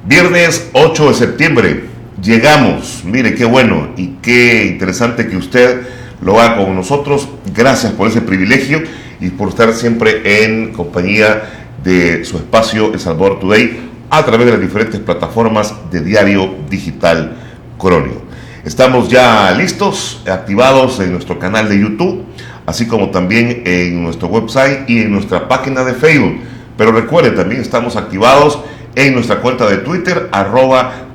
Viernes 8 de septiembre, llegamos, mire qué bueno y qué interesante que usted lo haga con nosotros. Gracias por ese privilegio y por estar siempre en compañía de su espacio El Salvador Today a través de las diferentes plataformas de Diario Digital Cronio. Estamos ya listos, activados en nuestro canal de YouTube, así como también en nuestro website y en nuestra página de Facebook. Pero recuerde, también estamos activados en nuestra cuenta de Twitter,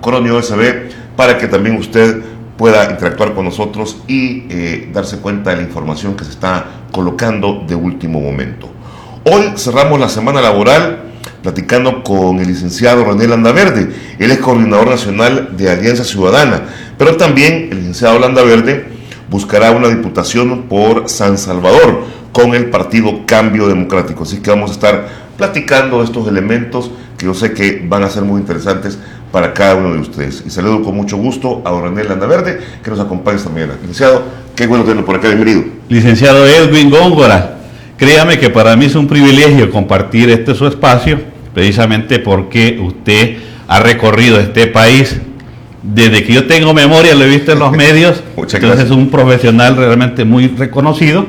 @CronioSB, para que también usted pueda interactuar con nosotros y darse cuenta de la información que se está colocando de último momento. Hoy cerramos la semana laboral platicando con el licenciado René Landaverde. Él es coordinador nacional de Alianza Ciudadana, pero también el licenciado Landaverde buscará una diputación por San Salvador con el partido Cambio Democrático. Así que vamos a estar platicando estos elementos que yo sé que van a ser muy interesantes para cada uno de ustedes. Y saludo con mucho gusto a don René Landaverde, que nos acompaña esta mañana. Licenciado, qué bueno tenerlo por acá, bienvenido. Licenciado Edwin Góngora, créame que para mí es un privilegio compartir su espacio, precisamente porque usted ha recorrido este país. Desde que yo tengo memoria, lo he visto en los medios. Muchas entonces gracias. es un profesional realmente muy reconocido.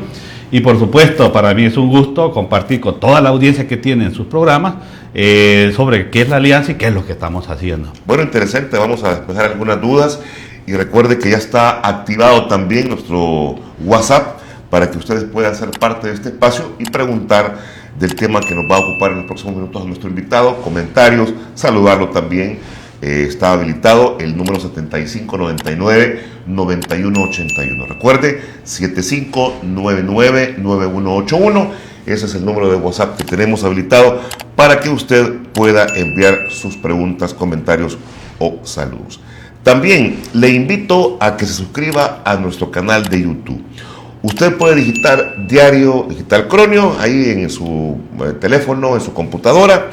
Y por supuesto, para mí es un gusto compartir con toda la audiencia que tiene en sus programas sobre qué es la alianza y qué es lo que estamos haciendo. Bueno, interesante, vamos a despejar algunas dudas y recuerde que ya está activado también nuestro WhatsApp para que ustedes puedan ser parte de este espacio y preguntar del tema que nos va a ocupar en los próximos minutos a nuestro invitado, comentarios, saludarlo también. Está habilitado el número 7599-9181. Recuerde, 7599-9181. Ese es el número de WhatsApp que tenemos habilitado para que usted pueda enviar sus preguntas, comentarios o saludos. También le invito a que se suscriba a nuestro canal de YouTube. Usted puede digitar Diario Digital Cronio ahí en su teléfono, en su computadora,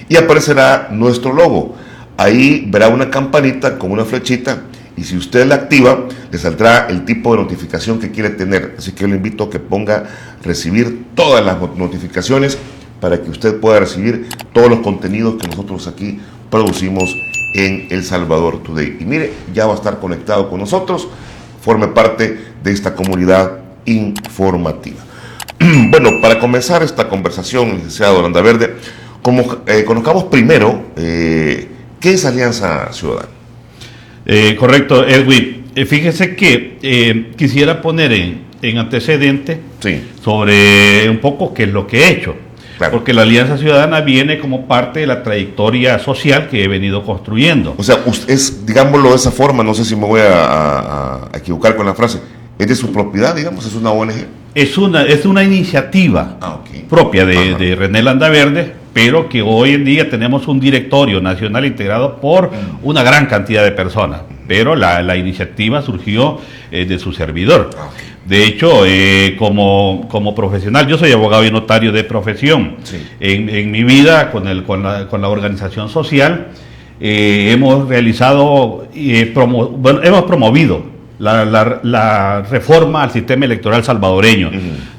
y aparecerá nuestro logo. Ahí verá una campanita con una flechita y si usted la activa, le saldrá el tipo de notificación que quiere tener. Así que yo le invito a que ponga recibir todas las notificaciones para que usted pueda recibir todos los contenidos que nosotros aquí producimos en El Salvador Today. Y mire, ya va a estar conectado con nosotros, forme parte de esta comunidad informativa. Bueno, para comenzar esta conversación, licenciado Landaverde, conozcamos primero ¿qué es Alianza Ciudadana? Correcto, Edwin. Fíjese que quisiera poner en antecedente sobre un poco qué es lo que he hecho. Claro. Porque la Alianza Ciudadana viene como parte de la trayectoria social que he venido construyendo. O sea, es, digámoslo de esa forma, no sé si me voy a equivocar con la frase, ¿es de su propiedad, digamos? ¿Es una ONG? Es una iniciativa propia de René Landaverde, pero que hoy en día tenemos un directorio nacional integrado por una gran cantidad de personas, pero la iniciativa surgió de su servidor. De hecho, como profesional, yo soy abogado y notario de profesión. En mi vida con la organización social hemos realizado hemos promovido la reforma al sistema electoral salvadoreño.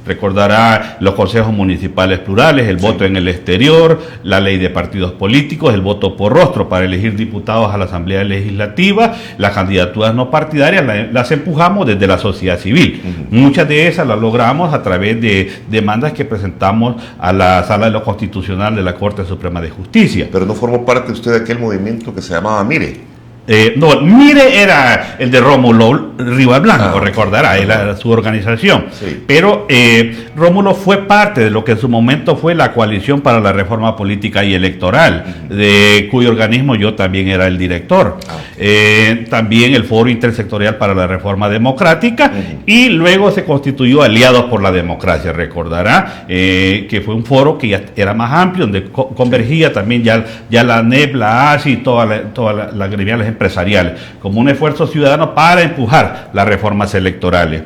Recordará los consejos municipales plurales, el voto en el exterior, la ley de partidos políticos, el voto por rostro para elegir diputados a la Asamblea Legislativa, las candidaturas no partidarias las empujamos desde la sociedad civil. Muchas de esas las logramos a través de demandas que presentamos a la Sala de lo Constitucional de la Corte Suprema de Justicia. Pero no formó parte usted de aquel movimiento que se llamaba MIRE. No, MIRE era el de Rómulo Rivas Blanco, recordará, era su organización. Pero Rómulo fue parte de lo que en su momento fue la Coalición para la Reforma Política y Electoral, de cuyo organismo yo también era el director. También el Foro Intersectorial para la Reforma Democrática, y luego se constituyó Aliados por la Democracia, recordará, que fue un foro que ya era más amplio, donde convergía también ya la ANEP, la ASI y todas las gremiales empresariales, como un esfuerzo ciudadano para empujar las reformas electorales.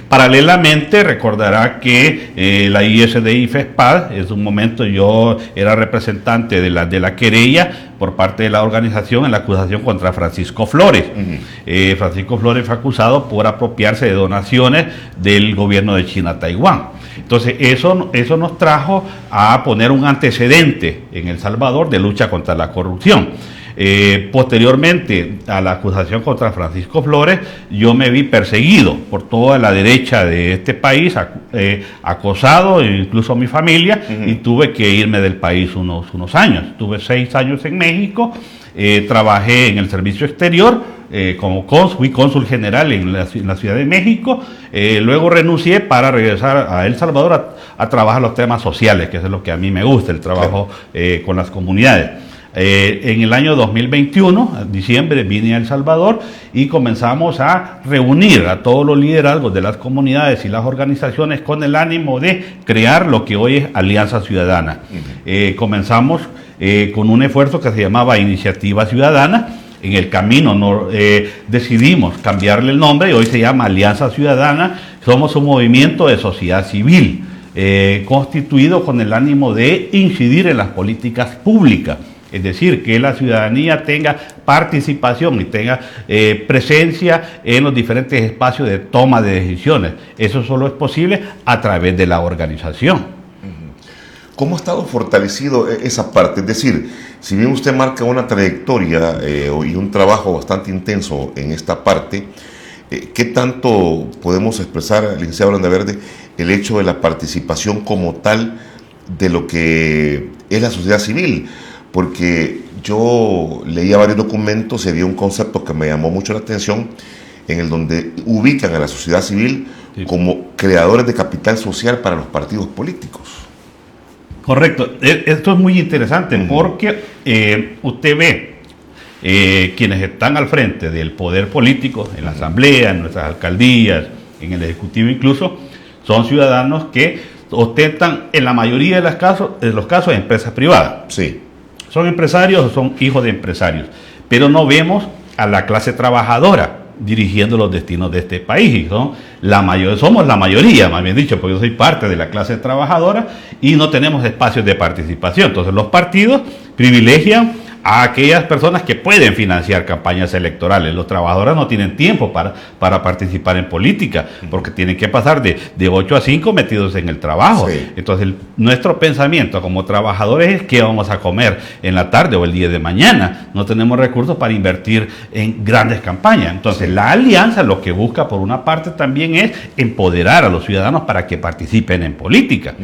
Paralelamente, recordará que la ISDI FESPAD, en su momento yo era representante de la querella por parte de la organización en la acusación contra Francisco Flores. Francisco Flores fue acusado por apropiarse de donaciones del gobierno de China a Taiwán. Entonces, eso nos trajo a poner un antecedente en El Salvador de lucha contra la corrupción. Posteriormente a la acusación contra Francisco Flores, yo me vi perseguido por toda la derecha de este país, acosado, incluso mi familia, y tuve que irme del país unos años. Tuve 6 años en México, trabajé en el servicio exterior, fui cónsul general en la Ciudad de México, luego renuncié para regresar a El Salvador a trabajar los temas sociales, que es lo que a mí me gusta, el trabajo con las comunidades. En el año 2021, en diciembre, vine a El Salvador y comenzamos a reunir a todos los liderazgos de las comunidades y las organizaciones con el ánimo de crear lo que hoy es Alianza Ciudadana. Comenzamos con un esfuerzo que se llamaba Iniciativa Ciudadana. En el camino decidimos cambiarle el nombre y hoy se llama Alianza Ciudadana. Somos un movimiento de sociedad civil constituido con el ánimo de incidir en las políticas públicas. Es decir, que la ciudadanía tenga participación y tenga presencia en los diferentes espacios de toma de decisiones. Eso solo es posible a través de la organización. ¿Cómo ha estado fortalecido esa parte? Es decir, si bien usted marca una trayectoria y un trabajo bastante intenso en esta parte, ¿qué tanto podemos expresar, licenciado Landaverde, el hecho de la participación como tal de lo que es la sociedad civil? Porque yo leía varios documentos y había un concepto que me llamó mucho la atención en el donde ubican a la sociedad civil como creadores de capital social para los partidos políticos. Correcto. Esto es muy interesante porque usted ve quienes están al frente del poder político, en la asamblea, en nuestras alcaldías, en el ejecutivo incluso, son ciudadanos que ostentan en la mayoría de los casos empresas privadas. Sí. Son empresarios o son hijos de empresarios, pero no vemos a la clase trabajadora dirigiendo los destinos de este país, y somos la mayoría, más bien dicho, porque yo soy parte de la clase trabajadora y no tenemos espacios de participación. Entonces los partidos privilegian a aquellas personas que pueden financiar campañas electorales. Los trabajadores no tienen tiempo para participar en política, porque tienen que pasar de 8 a 5 metidos en el trabajo. Sí. Entonces, nuestro pensamiento como trabajadores es qué vamos a comer en la tarde o el día de mañana. No tenemos recursos para invertir en grandes campañas. Entonces, la alianza lo que busca, por una parte, también es empoderar a los ciudadanos para que participen en política.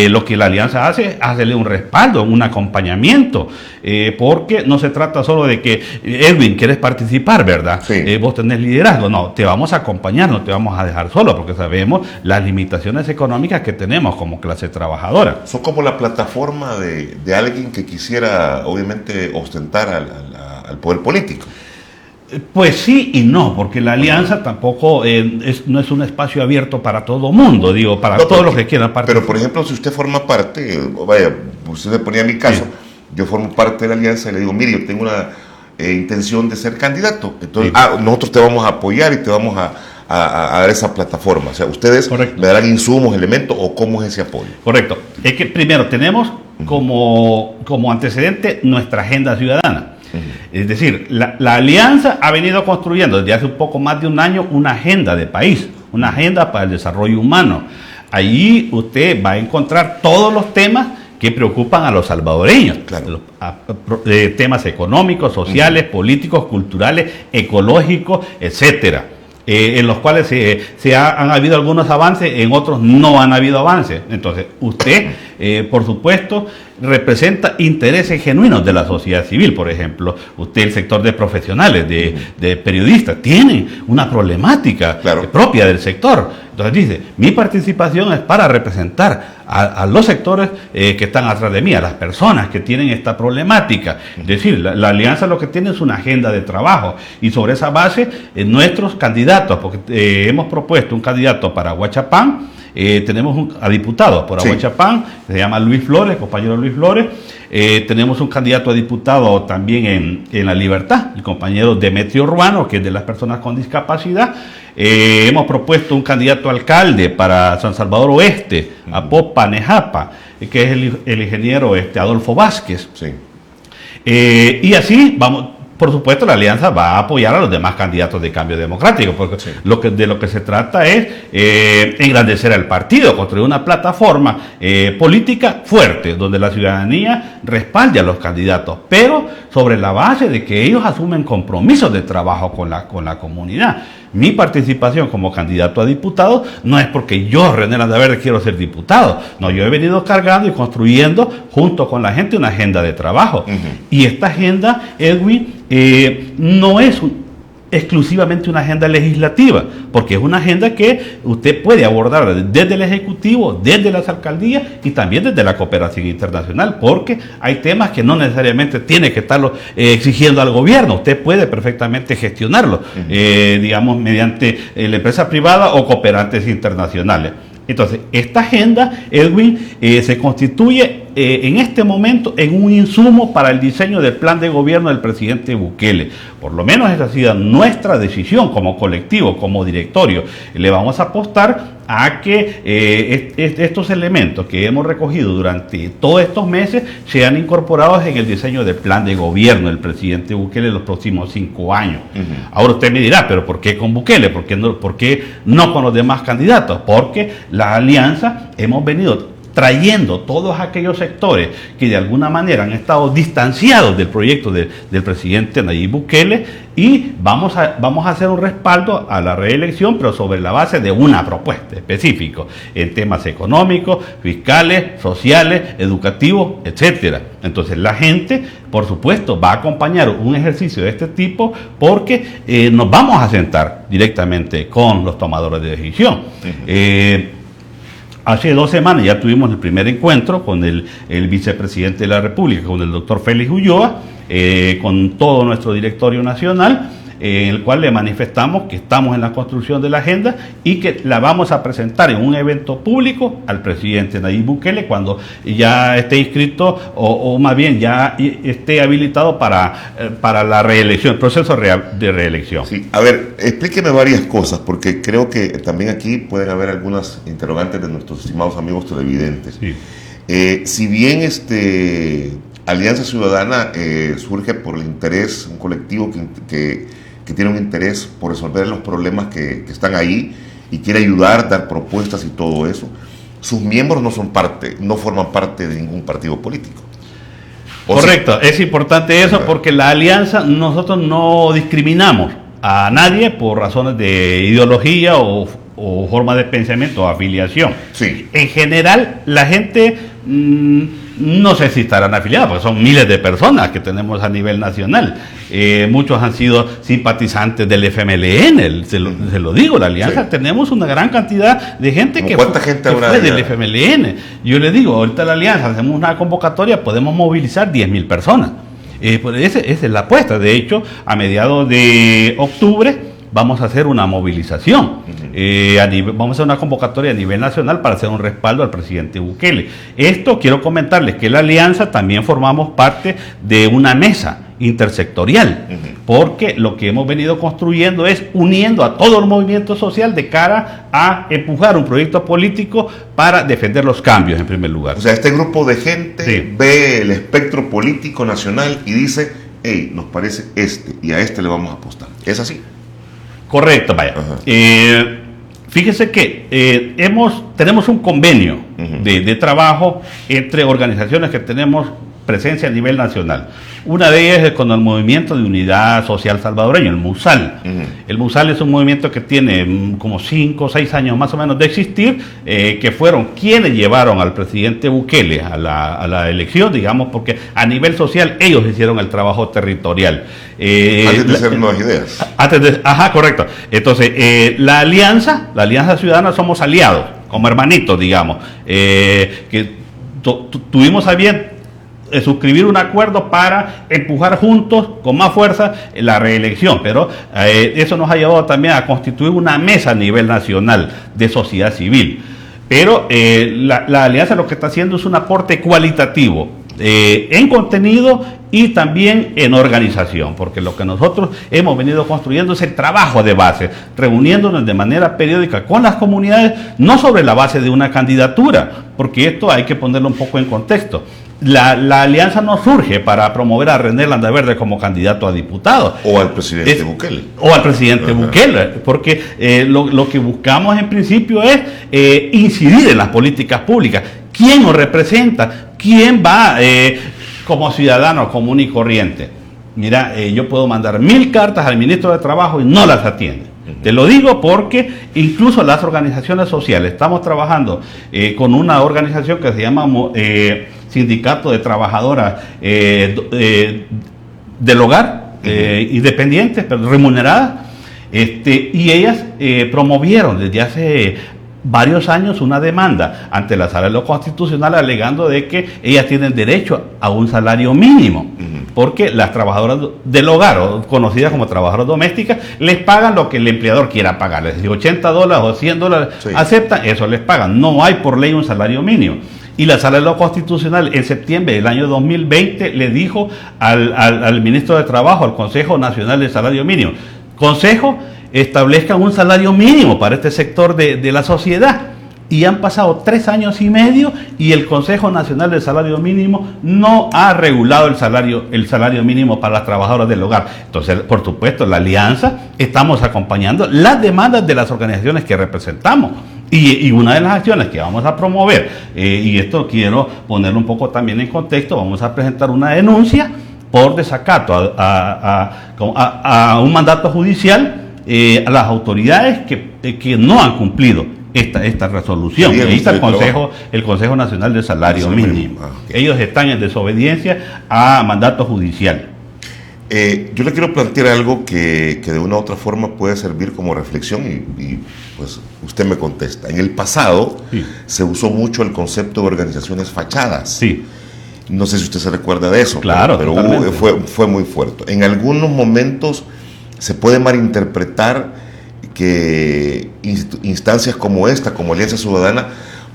Lo que la alianza hace es hacerle un respaldo, un acompañamiento, porque no se trata solo de que, Edwin, ¿quieres participar, verdad? Sí. Vos tenés liderazgo. No, te vamos a acompañar, no te vamos a dejar solo, porque sabemos las limitaciones económicas que tenemos como clase trabajadora. Son como la plataforma de alguien que quisiera, obviamente, ostentar al poder político. Pues sí y no, porque la alianza tampoco no es un espacio abierto para todo mundo, digo, para todos los que quieran participar. Pero, por ejemplo, si usted forma parte, vaya, usted se ponía en mi caso, yo formo parte de la alianza y le digo, mire, yo tengo una intención de ser candidato, entonces nosotros te vamos a apoyar y te vamos a dar esa plataforma. O sea, ustedes le darán insumos, elementos, o cómo es ese apoyo. Correcto. Es que primero tenemos como antecedente nuestra agenda ciudadana. Es decir, la alianza ha venido construyendo desde hace un poco más de un año una agenda de país, una agenda para el desarrollo humano. Allí usted va a encontrar todos los temas que preocupan a los salvadoreños, claro. Temas económicos, sociales, políticos, culturales, ecológicos, etcétera. En los cuales han habido algunos avances, en otros no han habido avances. Entonces, usted, por supuesto, representa intereses genuinos de la sociedad civil. Por ejemplo, usted, el sector de profesionales, de periodistas, tienen una problemática propia del sector. Entonces dice, mi participación es para representar a los sectores que están atrás de mí, a las personas que tienen esta problemática. Es decir, la alianza lo que tiene es una agenda de trabajo, y sobre esa base nuestros candidatos, porque hemos propuesto un candidato para Huachapán, tenemos a diputado por Aguachapán, se llama Luis Flores, compañero Luis Flores. Tenemos un candidato a diputado también en La Libertad, el compañero Demetrio Urbano, que es de las personas con discapacidad. Hemos propuesto un candidato a alcalde para San Salvador Oeste, Apopa, Nejapa, que es el ingeniero Adolfo Vázquez. Sí. Y así vamos. por supuesto, la alianza va a apoyar a los demás candidatos de Cambio Democrático, porque sí, de lo que se trata es engrandecer al partido, construir una plataforma política fuerte, donde la ciudadanía respalde a los candidatos, pero sobre la base de que ellos asumen compromisos de trabajo con la comunidad. Mi participación como candidato a diputado no es porque yo, René Landaverde, quiero ser diputado. No, yo he venido cargando y construyendo junto con la gente una agenda de trabajo. Y esta agenda, Edwin, no es exclusivamente una agenda legislativa, porque es una agenda que usted puede abordar desde el Ejecutivo, desde las alcaldías y también desde la cooperación internacional, porque hay temas que no necesariamente tiene que estarlo exigiendo al gobierno, usted puede perfectamente gestionarlo, digamos, mediante la empresa privada o cooperantes internacionales. Entonces, esta agenda, Edwin, se constituye en este momento en un insumo para el diseño del plan de gobierno del presidente Bukele. Por lo menos esa ha sido nuestra decisión como colectivo, como directorio. Le vamos a apostar a que estos elementos que hemos recogido durante todos estos meses sean incorporados en el diseño del plan de gobierno del presidente Bukele en los próximos 5 años. Ahora usted me dirá, ¿pero por qué con Bukele? ¿Por qué no con los demás candidatos? Porque la alianza hemos venido trayendo todos aquellos sectores que de alguna manera han estado distanciados del proyecto del presidente Nayib Bukele, y vamos a hacer un respaldo a la reelección, pero sobre la base de una propuesta específica en temas económicos, fiscales, sociales, educativos, etcétera. Entonces la gente, por supuesto, va a acompañar un ejercicio de este tipo, porque nos vamos a sentar directamente con los tomadores de decisión. Hace 2 semanas ya tuvimos el primer encuentro con el vicepresidente de la República, con el doctor Félix Ulloa, con todo nuestro directorio nacional, en el cual le manifestamos que estamos en la construcción de la agenda y que la vamos a presentar en un evento público al presidente Nayib Bukele cuando ya esté inscrito o más bien ya esté habilitado para la reelección, el proceso de reelección. Sí, a ver, explíqueme varias cosas, porque creo que también aquí pueden haber algunas interrogantes de nuestros estimados amigos televidentes. Sí. Si bien Alianza Ciudadana surge por el interés, un colectivo que tiene un interés por resolver los problemas que están ahí y quiere ayudar, dar propuestas y todo eso, sus miembros no forman parte de ningún partido político. Correcto, sí, es importante eso, porque la alianza, nosotros no discriminamos a nadie por razones de ideología o forma de pensamiento o afiliación. Sí. En general, la gente no sé si estarán afiliados, porque son miles de personas que tenemos a nivel nacional. Muchos han sido simpatizantes del FMLN, se lo digo, la alianza, sí. Tenemos una gran cantidad de gente que fue del FMLN. Yo le digo, ahorita la alianza, hacemos una convocatoria, podemos movilizar 10.000 personas. Esa es la apuesta. De hecho, a mediados de octubre vamos a hacer una movilización, vamos a hacer una convocatoria a nivel nacional para hacer un respaldo al presidente Bukele. Esto quiero comentarles que la alianza también formamos parte de una mesa intersectorial, porque lo que hemos venido construyendo es uniendo a todo el movimiento social de cara a empujar un proyecto político para defender los cambios en primer lugar. O sea, este grupo de gente ve el espectro político nacional y dice, hey, nos parece y a le vamos a apostar. ¿Es así? Correcto, vaya. Fíjese que tenemos un convenio de trabajo entre organizaciones que tenemos presencia a nivel nacional. Una de ellas es con el Movimiento de Unidad Social Salvadoreño, el MUSAL. El MUSAL es un movimiento que tiene como 5 o 6 años más o menos de existir, que fueron quienes llevaron al presidente Bukele a la elección, digamos, porque a nivel social ellos hicieron el trabajo territorial. Antes de hacer nuevas ideas. Ajá, correcto. Entonces, la Alianza Ciudadana somos aliados, como hermanitos, digamos, que tuvimos a bien suscribir un acuerdo para empujar juntos con más fuerza la reelección, pero eso nos ha llevado también a constituir una mesa a nivel nacional de sociedad civil. Pero la alianza lo que está haciendo es un aporte cualitativo en contenido y también en organización, porque lo que nosotros hemos venido construyendo es el trabajo de base, reuniéndonos de manera periódica con las comunidades, no sobre la base de una candidatura, porque esto hay que ponerlo un poco en contexto. la alianza no surge para promover a René Landaverde como candidato a diputado. O al presidente Bukele. O al presidente Bukele, porque lo que buscamos en principio es incidir en las políticas públicas. ¿Quién nos representa? ¿Quién va como ciudadano común y corriente? Mira, yo puedo mandar 1000 cartas al ministro de Trabajo y no las atiende. Te lo digo porque incluso las organizaciones sociales, estamos trabajando con una organización que se llama Sindicato de Trabajadoras del Hogar, independientes, pero remuneradas, y ellas promovieron desde hace varios años una demanda ante la Sala de lo Constitucional alegando de que ellas tienen derecho a un salario mínimo, porque las trabajadoras del hogar, o conocidas como trabajadoras domésticas, les pagan lo que el empleador quiera pagarles. Si $80 o $100 sí, aceptan, eso les pagan. No hay por ley un salario mínimo. Y la Sala de lo Constitucional en septiembre del año 2020 le dijo al ministro de Trabajo, al Consejo Nacional del Salario Mínimo: Consejo, establezcan un salario mínimo para este sector de la sociedad. Y han pasado 3 años y medio y el Consejo Nacional del Salario Mínimo no ha regulado el salario mínimo para las trabajadoras del hogar. Entonces, por supuesto, la alianza estamos acompañando las demandas de las organizaciones que representamos. Y una de las acciones que vamos a promover, y esto quiero ponerlo un poco también en contexto, vamos a presentar una denuncia por desacato a un mandato judicial a las autoridades que no han cumplido esta resolución. Ahí está el Consejo Nacional de Salario Mínimo. Okay. Ellos están en desobediencia a mandato judicial. Yo le quiero plantear algo que de una u otra forma puede servir como reflexión y pues usted me contesta. En el pasado se usó mucho el concepto de organizaciones fachadas. Sí. No sé si usted se recuerda de eso, claro, pero fue muy fuerte. En algunos momentos se puede malinterpretar que instancias como esta, como Alianza Ciudadana,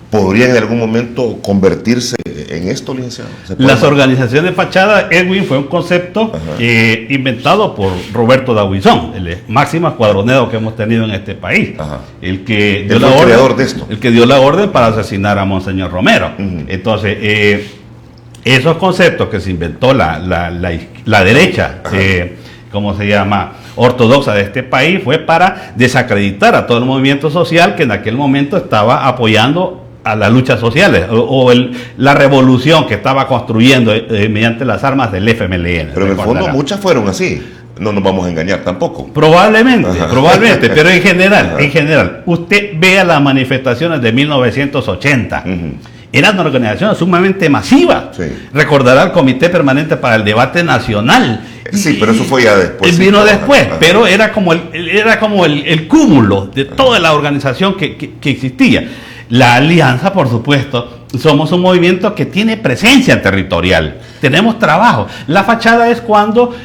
podrían en algún momento convertirse en esto, licenciado. Las organizaciones fachadas, Edwin, fue un concepto inventado por Roberto Dauizón, el máximo escuadronero que hemos tenido en este país. El que dio la orden, de esto. El que dio la orden para asesinar a Monseñor Romero. Entonces, esos conceptos que se inventó la derecha, ¿cómo se llama?, ortodoxa de este país, fue para desacreditar a todo el movimiento social que en aquel momento estaba apoyando a las luchas sociales o la revolución que estaba construyendo mediante las armas del FMLN. Pero en el fondo muchas fueron así. No nos vamos a engañar tampoco. Probablemente, pero en general, usted vea las manifestaciones de 1980. Eran organizaciones sumamente masivas. Sí. Recordará el Comité Permanente para el Debate Nacional. Sí, pero eso fue ya después. Vino después, pero era como el cúmulo de toda la organización que existía. La Alianza, por supuesto, somos un movimiento que tiene presencia territorial. Tenemos trabajo. La fachada es cuando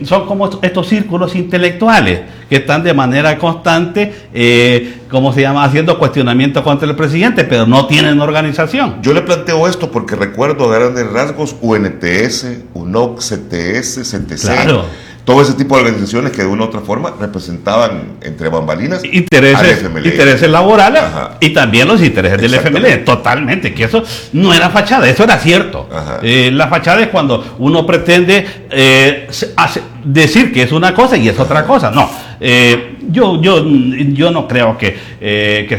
son como estos círculos intelectuales que están de manera constante, haciendo cuestionamientos contra el presidente, pero no tienen organización. Yo le planteo esto porque recuerdo a grandes rasgos UNTS, UNOC, CTS, CTC. Claro. Todo ese tipo de organizaciones que de una u otra forma representaban entre bambalinas intereses laborales y también los intereses del FMLN. Totalmente, que eso no era fachada, eso era cierto. La fachada es cuando uno pretende decir que es una cosa y es otra cosa. No, yo no creo que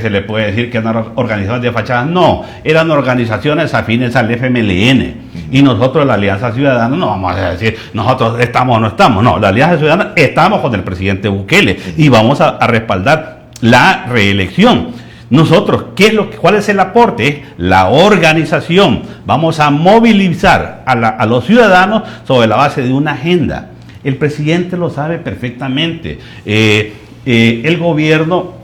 se le puede decir que eran organizaciones de fachadas. No, eran organizaciones afines al FMLN. Y nosotros, la Alianza Ciudadana, no vamos a decir nosotros estamos o no estamos. No, la Alianza Ciudadana estamos con el presidente Bukele y vamos a respaldar la reelección. Nosotros, ¿cuál es el aporte? La organización. Vamos a movilizar a los ciudadanos sobre la base de una agenda. El presidente lo sabe perfectamente. El gobierno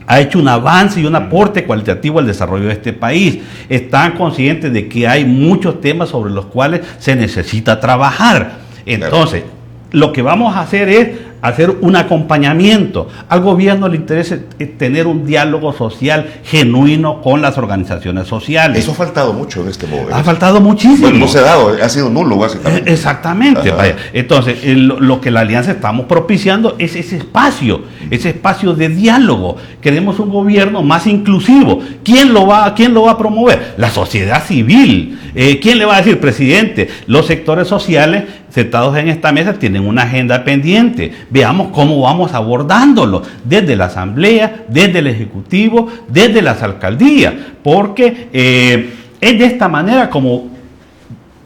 ha hecho un avance y un aporte cualitativo al desarrollo de este país. Están conscientes de que hay muchos temas sobre los cuales se necesita trabajar. Entonces, lo que vamos a hacer es hacer un acompañamiento. Al gobierno le interesa tener un diálogo social genuino con las organizaciones sociales. Eso ha faltado mucho en este momento. Ha faltado muchísimo. Bueno, no se ha dado, ha sido nulo básicamente. Exactamente. Vaya. Entonces, lo que la Alianza estamos propiciando es ese espacio de diálogo. Queremos un gobierno más inclusivo. ¿Quién lo va a promover? La sociedad civil. ¿Quién le va a decir? Presidente, los sectores sociales sentados en esta mesa tienen una agenda pendiente. Veamos cómo vamos abordándolo desde la Asamblea, desde el Ejecutivo, desde las alcaldías, porque es de esta manera como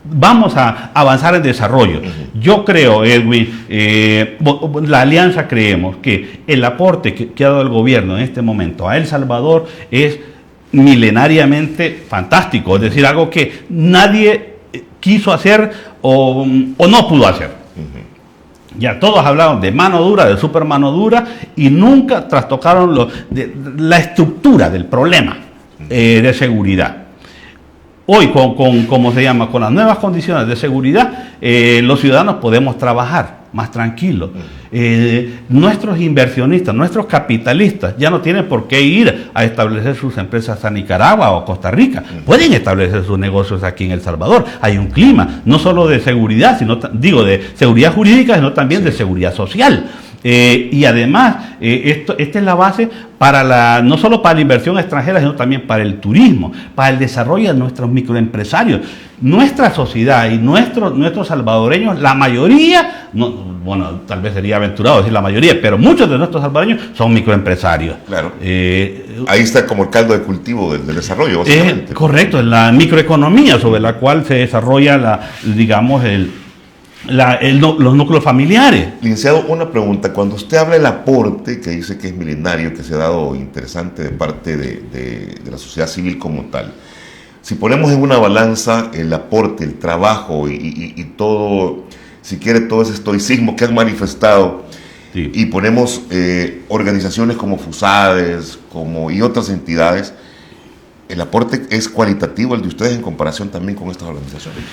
vamos a avanzar en desarrollo. Yo creo, Edwin, la Alianza creemos que el aporte que ha dado el gobierno en este momento a El Salvador es milenariamente fantástico, es decir, algo que nadie quiso hacer o no pudo hacer. Ya todos hablaron de mano dura, de super mano dura, y nunca trastocaron la estructura del problema de seguridad. Hoy, ¿cómo se llama? Con las nuevas condiciones de seguridad, los ciudadanos podemos trabajar más tranquilos. Nuestros inversionistas, nuestros capitalistas ya no tienen por qué ir a establecer sus empresas a Nicaragua o Costa Rica. Pueden establecer sus negocios aquí en El Salvador. Hay un clima, no solo de seguridad, de seguridad jurídica, sino también de seguridad social. Y además, esta es la base no solo para la inversión extranjera, sino también para el turismo, para el desarrollo de nuestros microempresarios. Nuestra sociedad y nuestros salvadoreños, la mayoría, bueno, tal vez sería aventurado decir la mayoría, pero muchos de nuestros salvadoreños son microempresarios. Claro. Ahí está como el caldo de cultivo del desarrollo, básicamente. Correcto, la microeconomía sobre la cual se desarrolla, los núcleos familiares. Licenciado, una pregunta. Cuando usted habla del aporte, que dice que es milenario, que se ha dado interesante de parte de la sociedad civil como tal, si ponemos en una balanza el aporte, el trabajo y todo, si quiere, todo ese estoicismo que han manifestado, sí, y ponemos organizaciones como FUSADES y otras entidades, ¿el aporte es cualitativo el de ustedes en comparación también con estas organizaciones?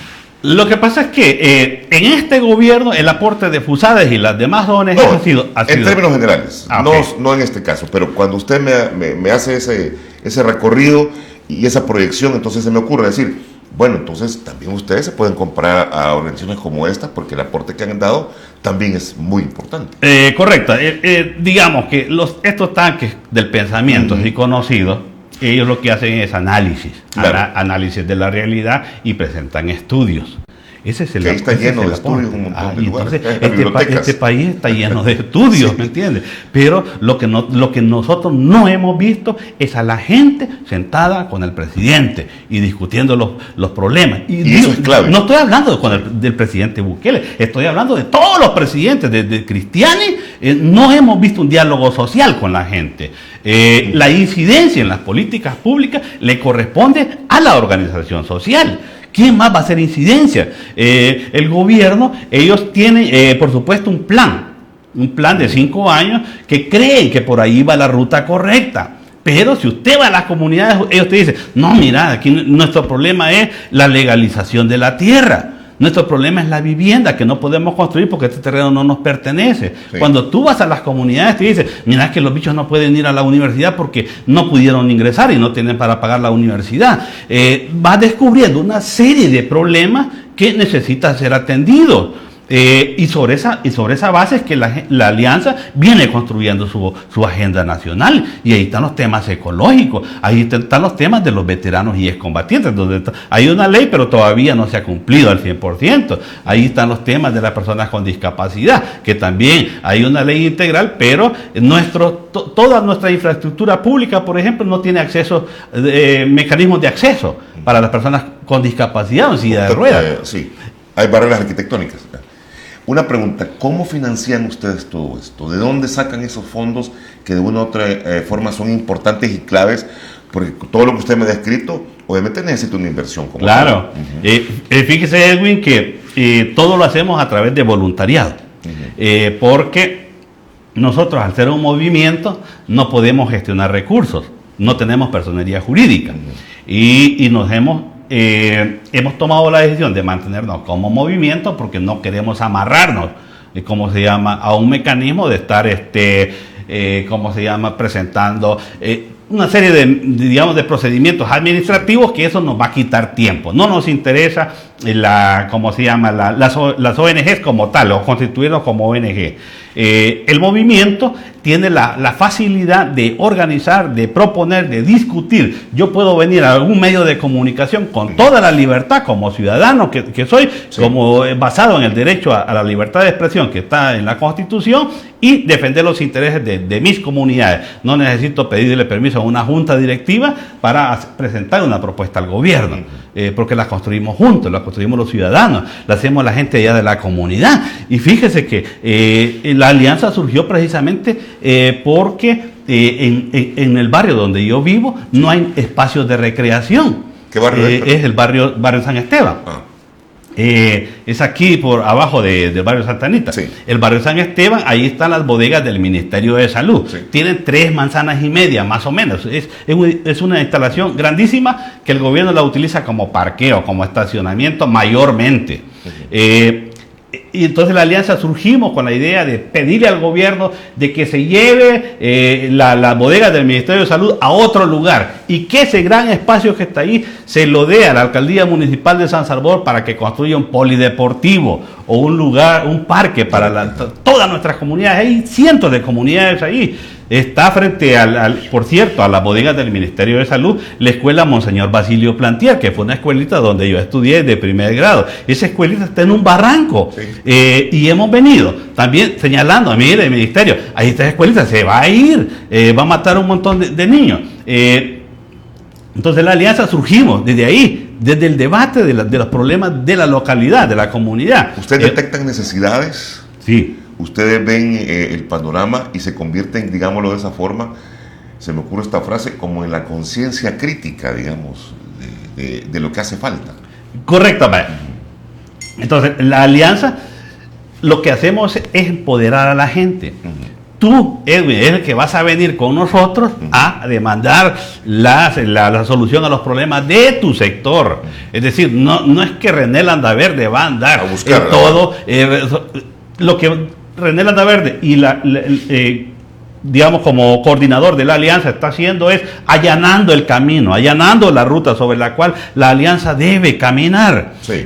Lo que pasa es que en este gobierno el aporte de FUSADES y las demás ONG ha sido... En términos generales, no en este caso, pero cuando usted me hace ese recorrido y esa proyección, entonces se me ocurre decir, bueno, entonces también ustedes se pueden comparar a organizaciones como esta, porque el aporte que han dado también es muy importante. Correcto. Digamos que estos tanques del pensamiento, así conocidos, ellos lo que hacen es análisis, claro, análisis de la realidad, y presentan estudios. Ese es el está lleno de estudios en un montón de lugares. Entonces, este país está lleno de estudios, sí, ¿me entiendes? Pero lo que nosotros no hemos visto es a la gente sentada con el presidente y discutiendo los problemas. Y eso es clave. No estoy hablando del presidente Bukele, estoy hablando de todos los presidentes, desde Cristiani. No hemos visto un diálogo social con la gente. La incidencia en las políticas públicas le corresponde a la organización social. ¿Quién más va a hacer incidencia? El gobierno, ellos tienen, por supuesto, un plan de 5 años que creen que por ahí va la ruta correcta. Pero si usted va a las comunidades, ellos te dicen, no, mira, aquí nuestro problema es la legalización de la tierra. Nuestro problema es la vivienda que no podemos construir porque este terreno no nos pertenece. Sí. Cuando tú vas a las comunidades te dicen, mira que los bichos no pueden ir a la universidad porque no pudieron ingresar y no tienen para pagar la universidad. Vas descubriendo una serie de problemas que necesitan ser atendidos. Y sobre esa base es que la Alianza viene construyendo su agenda nacional, y ahí están los temas ecológicos, ahí están los temas de los veteranos y excombatientes, donde hay una ley pero todavía no se ha cumplido al 100%, ahí están los temas de las personas con discapacidad, que también hay una ley integral, pero toda nuestra infraestructura pública, por ejemplo, no tiene mecanismos de acceso para las personas con discapacidad o en silla de ruedas. Sí, hay barreras arquitectónicas. Una pregunta, ¿cómo financian ustedes todo esto? ¿De dónde sacan esos fondos que de una u otra forma son importantes y claves? Porque todo lo que usted me ha descrito, obviamente necesita una inversión. Claro. Fíjese, Edwin, que todo lo hacemos a través de voluntariado. Porque nosotros, al ser un movimiento, no podemos gestionar recursos. No tenemos personería jurídica. Y nos hemos tomado la decisión de mantenernos como movimiento porque no queremos amarrarnos ¿cómo se llama?, a un mecanismo de estar, ¿cómo se llama?, presentando una serie digamos, de procedimientos administrativos, que eso nos va a quitar tiempo. No nos interesa ¿cómo se llama?, las ONGs como tal, o constituirnos como ONG. El movimiento tiene la facilidad de organizar, de proponer, de discutir. Yo puedo venir a algún medio de comunicación con toda la libertad como ciudadano que soy, sí, como basado en el derecho a la libertad de expresión que está en la Constitución, y defender los intereses de mis comunidades. No necesito pedirle permiso a una junta directiva para presentar una propuesta al gobierno, porque la construimos juntos, la construimos los ciudadanos, la hacemos la gente allá de la comunidad. Y fíjese que la alianza surgió precisamente porque en el barrio donde yo vivo no hay espacios de recreación. ¿Qué barrio es? Es el barrio San Esteban. Es aquí por abajo del barrio Santa Anita. Sí. El barrio San Esteban, ahí están las bodegas del Ministerio de Salud. Sí. Tienen 3 manzanas y media, más o menos. Es una instalación grandísima que el gobierno la utiliza como parqueo, como estacionamiento mayormente. Y entonces la alianza surgimos con la idea de pedirle al gobierno de que se lleve la bodega del Ministerio de Salud a otro lugar, y que ese gran espacio que está ahí se lo dé a la Alcaldía Municipal de San Salvador para que construya un polideportivo o un lugar, un parque para todas nuestras comunidades. Hay cientos de comunidades ahí. Está frente por cierto, a las bodegas del Ministerio de Salud, la escuela Monseñor Basilio Plantier, que fue una escuelita donde yo estudié de primer grado. Esa escuelita está en un barranco. Sí. Y hemos venido también señalando, mire, el ministerio, ahí esta escuelita se va a ir, va a matar un montón de niños. Entonces la alianza surgimos desde ahí, desde el debate de los problemas de la localidad, de la comunidad. ¿Ustedes detectan necesidades? Sí. Ustedes ven el panorama y se convierten, digámoslo de esa forma, se me ocurre esta frase, como en la conciencia crítica, digamos, de lo que hace falta. Correctamente. Entonces, la alianza, lo que hacemos es empoderar a la gente. Tú, Edwin, es el que vas a venir con nosotros a demandar la solución a los problemas de tu sector. Es decir, no es que René Landaverde va a andar a buscar todo lo que René Landaverde y digamos, como coordinador de la alianza está haciendo es allanando el camino, allanando la ruta sobre la cual la alianza debe caminar. Sí.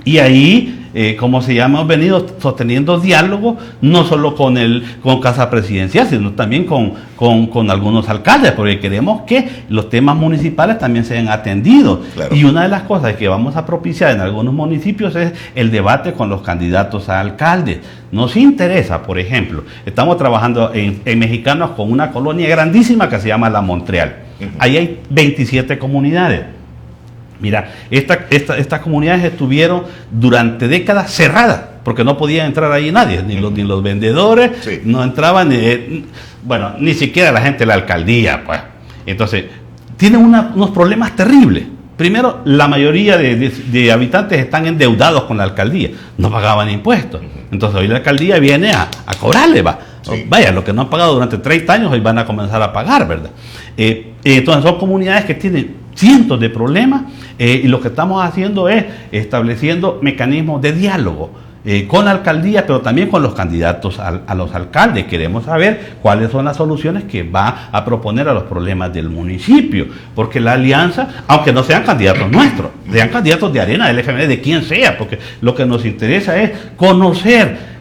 Y ahí, como se llama, hemos venido sosteniendo diálogo no solo con Casa Presidencial, sino también con algunos alcaldes, porque queremos que los temas municipales también sean atendidos. Claro. Y una de las cosas que vamos a propiciar en algunos municipios es el debate con los candidatos a alcaldes. Nos interesa, por ejemplo, estamos trabajando en Mexicanos con una colonia grandísima que se llama La Montreal. Ahí hay 27 comunidades. Mira, estas comunidades estuvieron durante décadas cerradas, porque no podía entrar ahí nadie, ni los vendedores, sí, no entraban, ni siquiera la gente de la alcaldía, pues. Entonces, tienen unos problemas terribles. Primero, la mayoría de habitantes están endeudados con la alcaldía, no pagaban impuestos. Entonces, hoy la alcaldía viene a cobrarle, va. Sí. Vaya, lo que no han pagado durante 30 años, hoy van a comenzar a pagar, ¿verdad? Entonces, son comunidades que tienen cientos de problemas, y lo que estamos haciendo es estableciendo mecanismos de diálogo con la alcaldía, pero también con los candidatos a los alcaldes. Queremos saber cuáles son las soluciones que va a proponer a los problemas del municipio, porque la alianza, aunque no sean candidatos nuestros, sean candidatos de Arena, del FMD, de quien sea, porque lo que nos interesa es conocer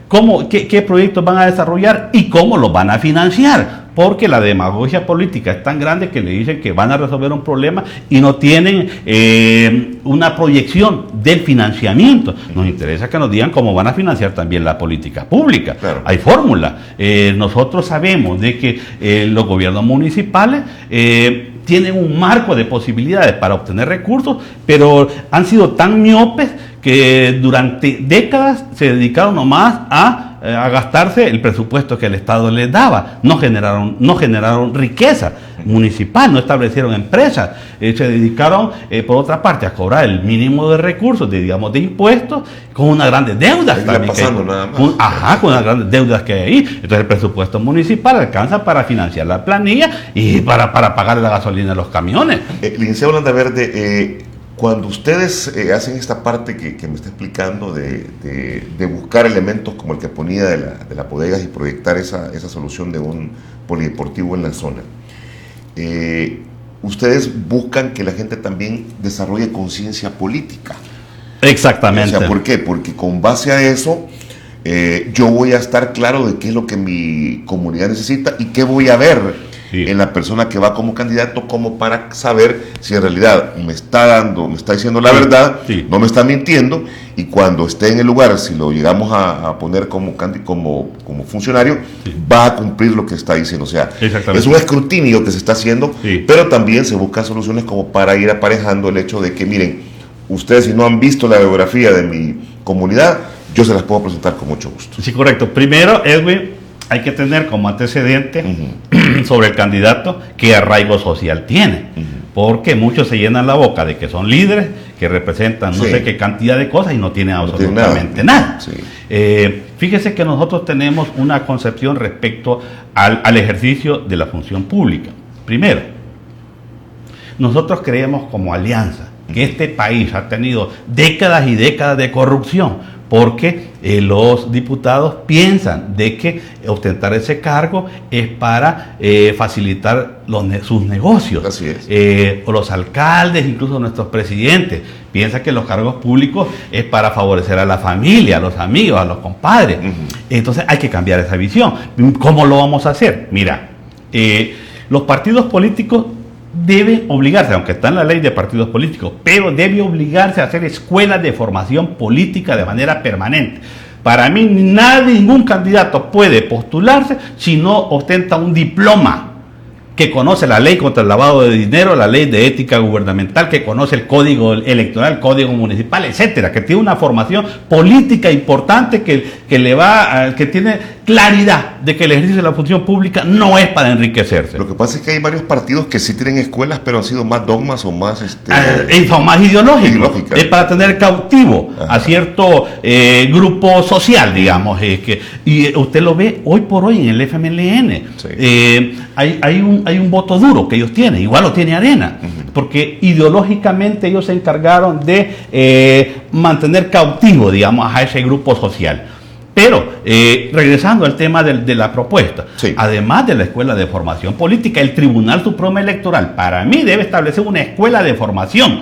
qué proyectos van a desarrollar y cómo los van a financiar. Porque la demagogia política es tan grande que le dicen que van a resolver un problema y no tienen una proyección del financiamiento. Nos interesa que nos digan cómo van a financiar también la política pública. Claro. Hay fórmulas. Nosotros sabemos de que los gobiernos municipales tienen un marco de posibilidades para obtener recursos, pero han sido tan miopes que durante décadas se dedicaron nomás a gastarse el presupuesto que el Estado les daba. No generaron riqueza municipal, no establecieron empresas, se dedicaron por otra parte a cobrar el mínimo de recursos, de impuestos, con unas grandes deudas también. Con unas grandes deudas que hay ahí. Entonces el presupuesto municipal alcanza para financiar la planilla y para pagar la gasolina de los camiones. Licenciado Landaverde, Cuando ustedes hacen esta parte que me está explicando de buscar elementos como el que ponía de las bodegas y proyectar esa solución de un polideportivo en la zona, ustedes buscan que la gente también desarrolle conciencia política. Exactamente. O sea, ¿por qué? Porque con base a eso yo voy a estar claro de qué es lo que mi comunidad necesita y qué voy a ver en la persona que va como candidato, como para saber si en realidad me está diciendo la verdad, no me está mintiendo, y cuando esté en el lugar, si lo llegamos a poner como funcionario, va a cumplir lo que está diciendo. O sea, es un escrutinio que se está haciendo, pero también se buscan soluciones como para ir aparejando el hecho de que, miren, ustedes si no han visto la biografía de mi comunidad, yo se las puedo presentar con mucho gusto. Sí, correcto. Primero, Edwin, hay que tener como antecedente sobre el candidato qué arraigo social tiene, porque muchos se llenan la boca de que son líderes, que representan no sé qué cantidad de cosas y no tienen absolutamente nada. Fíjese que nosotros tenemos una concepción respecto al ejercicio de la función pública. Primero, nosotros creemos como alianza que este país ha tenido décadas y décadas de corrupción, porque los diputados piensan de que ostentar ese cargo es para facilitar sus negocios. Así es. O los alcaldes, incluso nuestros presidentes, piensan que los cargos públicos es para favorecer a la familia, a los amigos, a los compadres. Entonces hay que cambiar esa visión. ¿Cómo lo vamos a hacer? Mira, los partidos políticos debe obligarse, aunque está en la ley de partidos políticos, pero debe obligarse a hacer escuelas de formación política de manera permanente. Para mí, ningún candidato puede postularse si no ostenta un diploma, que conoce la ley contra el lavado de dinero, la ley de ética gubernamental, que conoce el código electoral, el código municipal, etcétera, que tiene una formación política importante, que tiene claridad de que el ejercicio de la función pública no es para enriquecerse. Lo que pasa es que hay varios partidos que sí tienen escuelas, pero han sido más dogmas o más... son más ideológicos. Es para tener cautivo a cierto grupo social, digamos. Y usted lo ve hoy por hoy en el FMLN. Hay un voto duro que ellos tienen, igual lo tiene Arena, porque ideológicamente ellos se encargaron de mantener cautivo, digamos, a ese grupo social. Pero, regresando al tema de la propuesta, además de la escuela de formación política, el Tribunal Supremo Electoral, para mí, debe establecer una escuela de formación,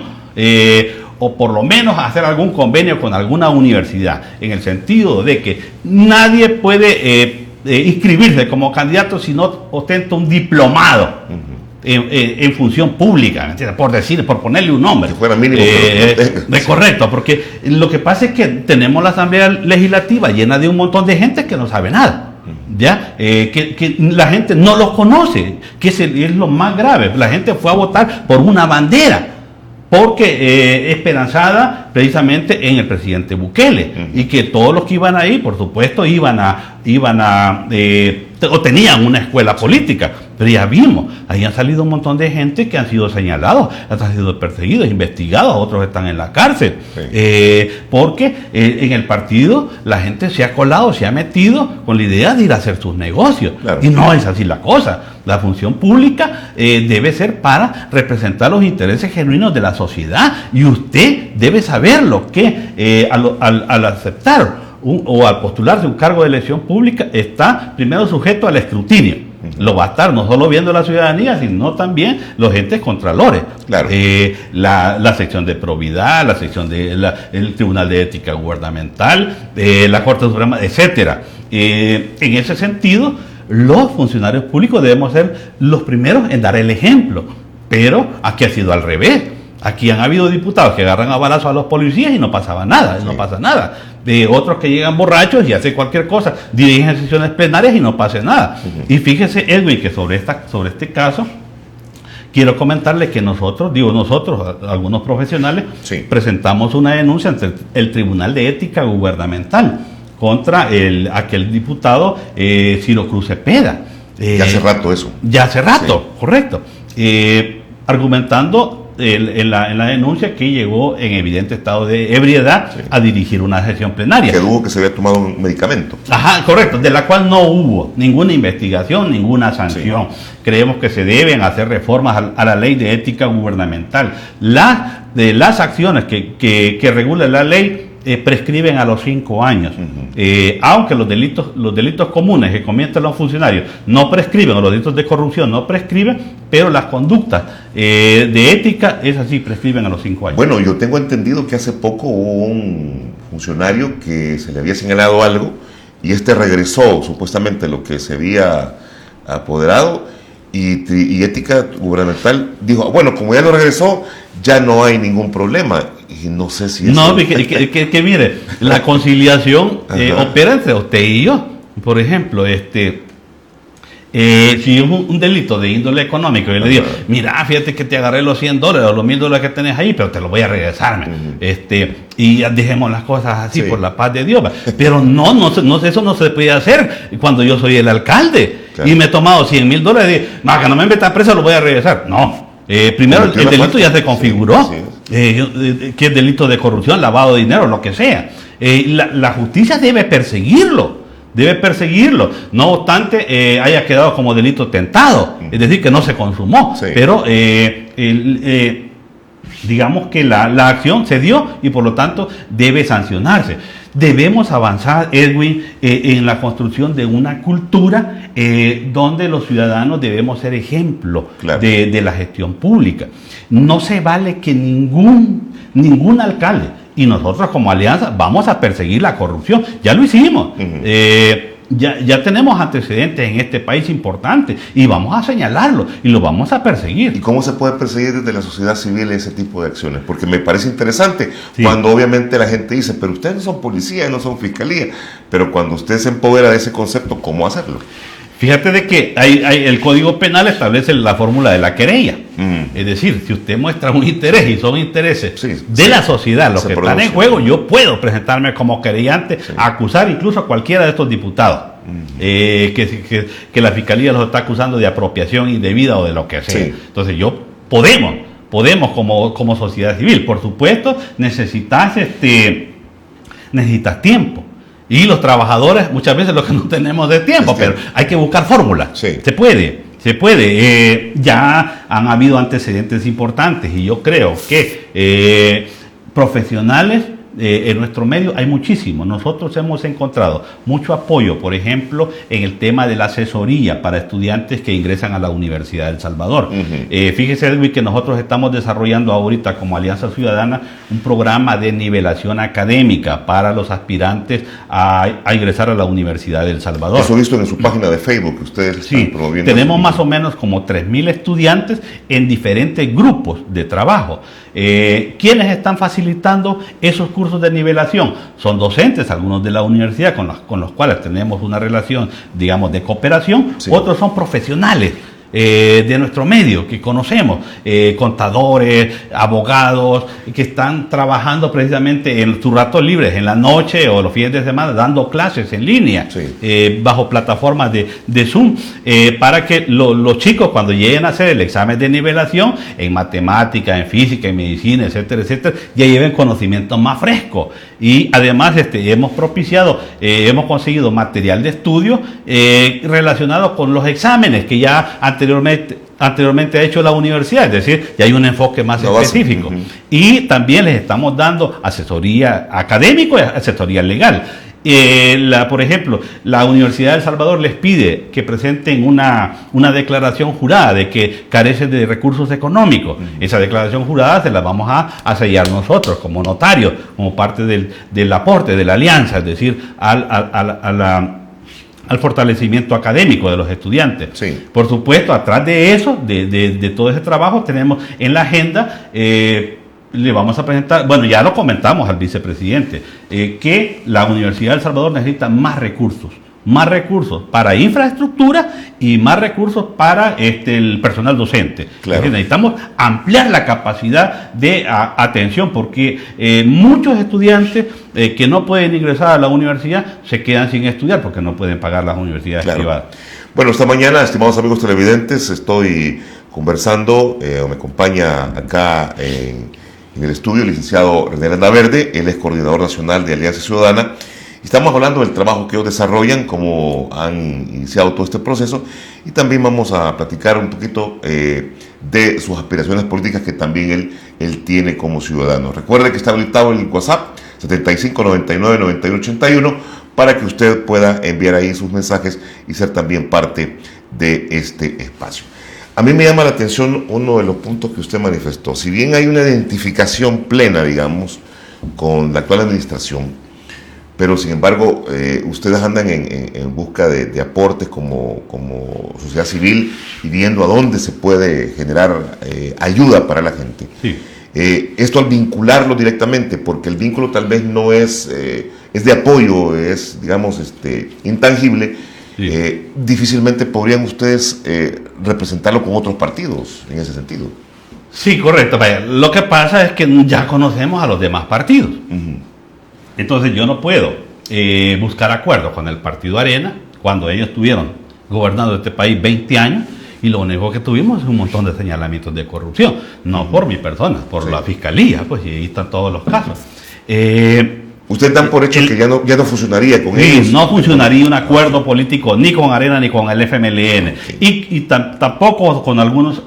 o por lo menos hacer algún convenio con alguna universidad, en el sentido de que nadie puede inscribirse como candidato si no ostenta un diplomado en función pública, por ponerle un nombre. Que fuera mínimo. Correcto, porque lo que pasa es que tenemos la Asamblea Legislativa llena de un montón de gente que no sabe nada. ¿Ya? Que la gente no los conoce, que es lo más grave. La gente fue a votar por una bandera, porque esperanzada precisamente en el presidente Bukele, y que todos los que iban ahí, por supuesto, o tenían una escuela política, pero ya vimos, ahí han salido un montón de gente que han sido señalados, han sido perseguidos, investigados, otros están en la cárcel, porque en el partido la gente se ha colado, se ha metido con la idea de ir a hacer sus negocios, y no es así la cosa. La función pública debe ser para representar los intereses genuinos de la sociedad, y usted debe saberlo, que al aceptar o al postularse un cargo de elección pública está primero sujeto al escrutinio. Lo va a estar no solo viendo la ciudadanía, sino también los entes contralores. La sección de probidad, la sección el Tribunal de Ética Gubernamental, la Corte Suprema, etcétera. En ese sentido, los funcionarios públicos debemos ser los primeros en dar el ejemplo, pero aquí ha sido al revés. Aquí han habido diputados que agarran a balazos a los policías y no pasaba nada, no pasa nada. De otros que llegan borrachos y hacen cualquier cosa, dirigen sesiones plenarias y no pasa nada. Y fíjese, Edwin, que sobre este caso, quiero comentarle que nosotros, algunos profesionales, presentamos una denuncia ante el Tribunal de Ética Gubernamental contra aquel diputado Ciro Cruz Cepeda. Ya hace rato eso. Ya hace rato, correcto. Argumentando en la denuncia que llegó en evidente estado de ebriedad a dirigir una sesión plenaria. Que dudo que se había tomado un medicamento. Ajá, correcto, de la cual no hubo ninguna investigación, ninguna sanción. Creemos que se deben hacer reformas a la ley de ética gubernamental. De las acciones que regula la ley prescriben a los 5 años. Aunque los delitos comunes que cometen los funcionarios no prescriben, o los delitos de corrupción no prescriben, pero las conductas de ética, esas sí prescriben a los 5 años. Bueno, yo tengo entendido que hace poco hubo un funcionario que se le había señalado algo y regresó supuestamente lo que se había apoderado, y ética gubernamental dijo, bueno, como ya lo regresó, ya no hay ningún problema. Y no sé si eso... No, que mire, la conciliación opera entre usted y yo. Por ejemplo, si es un delito de índole económico, yo le digo, mira, fíjate que te agarré los $100 o los $1000 que tenés ahí, pero te los voy a regresar. Y dejemos las cosas así por la paz de Dios. Pero eso no se puede hacer cuando yo soy el alcalde. Claro. Y me he tomado $100,000 y digo, que no me metas preso, lo voy a regresar. No. Primero, el delito ya se configuró, que es delito de corrupción, lavado de dinero, lo que sea. La justicia debe perseguirlo. No obstante haya quedado como delito tentado, es decir, que no se consumó, pero digamos que la acción se dio y por lo tanto debe sancionarse. Debemos avanzar, Edwin, en la construcción de una cultura donde los ciudadanos debemos ser ejemplo de la gestión pública. No se vale que ningún alcalde, y nosotros como alianza vamos a perseguir la corrupción. Ya lo hicimos. Ya tenemos antecedentes en este país importantes y vamos a señalarlo y lo vamos a perseguir. ¿Y cómo se puede perseguir desde la sociedad civil ese tipo de acciones? Porque me parece interesante cuando obviamente la gente dice, pero ustedes no son policía, no son fiscalía, pero cuando usted se empodera de ese concepto, ¿cómo hacerlo? Fíjate de que el Código Penal establece la fórmula de la querella. Es decir, si usted muestra un interés y son intereses de la sociedad los que están en juego, yo puedo presentarme como querellante a acusar incluso a cualquiera de estos diputados que la Fiscalía los está acusando de apropiación indebida o de lo que sea. Entonces podemos como sociedad civil. Por supuesto, necesitas tiempo. Y los trabajadores muchas veces lo que no tenemos de tiempo, pero hay que buscar fórmulas. Se puede. Ya han habido antecedentes importantes y yo creo que profesionales en nuestro medio hay muchísimos. Nosotros hemos encontrado mucho apoyo, por ejemplo, en el tema de la asesoría para estudiantes que ingresan a la Universidad de El Salvador. Fíjese, Edwin, que nosotros estamos desarrollando ahorita como Alianza Ciudadana un programa de nivelación académica para los aspirantes a ingresar a la Universidad de El Salvador. Eso he visto en su página de Facebook que ustedes están promoviendo. Tenemos más o menos como 3,000 estudiantes en diferentes grupos de trabajo. ¿Quiénes están facilitando esos cursos de nivelación? Son docentes, algunos de la universidad con los cuales tenemos una relación, digamos, de cooperación. Otros son profesionales de nuestro medio que conocemos, contadores, abogados, que están trabajando precisamente en sus ratos libres, en la noche o los fines de semana, dando clases en línea, bajo plataformas de Zoom, para que los chicos cuando lleguen a hacer el examen de nivelación en matemática, en física, en medicina, etcétera, ya lleven conocimientos más frescos. Y además hemos hemos conseguido material de estudio relacionado con los exámenes que ya anteriormente ha hecho la universidad, es decir, ya hay un enfoque más específico. Y también les estamos dando asesoría académica y asesoría legal. Por ejemplo, la Universidad de El Salvador les pide que presenten una declaración jurada de que carecen de recursos económicos. Esa declaración jurada se la vamos a sellar nosotros como notarios, como parte del aporte de la alianza, es decir, al fortalecimiento académico de los estudiantes. Por supuesto, atrás de eso, de todo ese trabajo, tenemos en la agenda, le vamos a presentar, bueno, ya lo comentamos al vicepresidente, que la Universidad de El Salvador necesita más recursos para infraestructura y más recursos para el personal docente. Necesitamos ampliar la capacidad de atención porque muchos estudiantes que no pueden ingresar a la universidad se quedan sin estudiar porque no pueden pagar las universidades privadas. Bueno, esta mañana, estimados amigos televidentes, estoy conversando, o me acompaña acá en el estudio el licenciado René Landaverde. Él es coordinador nacional de Alianza Ciudadana. Estamos hablando del trabajo que ellos desarrollan, cómo han iniciado todo este proceso, y también vamos a platicar un poquito de sus aspiraciones políticas que también él tiene como ciudadano. Recuerde que está habilitado el WhatsApp 75999181 para que usted pueda enviar ahí sus mensajes y ser también parte de este espacio. A mí me llama la atención uno de los puntos que usted manifestó. Si bien hay una identificación plena, digamos, con la actual administración, pero sin embargo ustedes andan en busca de aportes como sociedad civil y viendo a dónde se puede generar ayuda para la gente. Sí. Esto al vincularlo directamente, porque el vínculo tal vez no es de apoyo, es, digamos, intangible. Sí. Difícilmente podrían ustedes representarlo con otros partidos en ese sentido. Sí, correcto. Vaya, lo que pasa es que ya conocemos a los demás partidos. Uh-huh. Entonces yo no puedo buscar acuerdos con el Partido Arena cuando ellos estuvieron gobernando este país 20 años y lo único que tuvimos es un montón de señalamientos de corrupción, no por mi persona, por la Fiscalía, pues, y ahí están todos los casos. Ustedes dan por hecho que ya no funcionaría con ellos. No funcionaría un acuerdo político ni con Arena ni con el FMLN. Okay. Y tampoco con algunos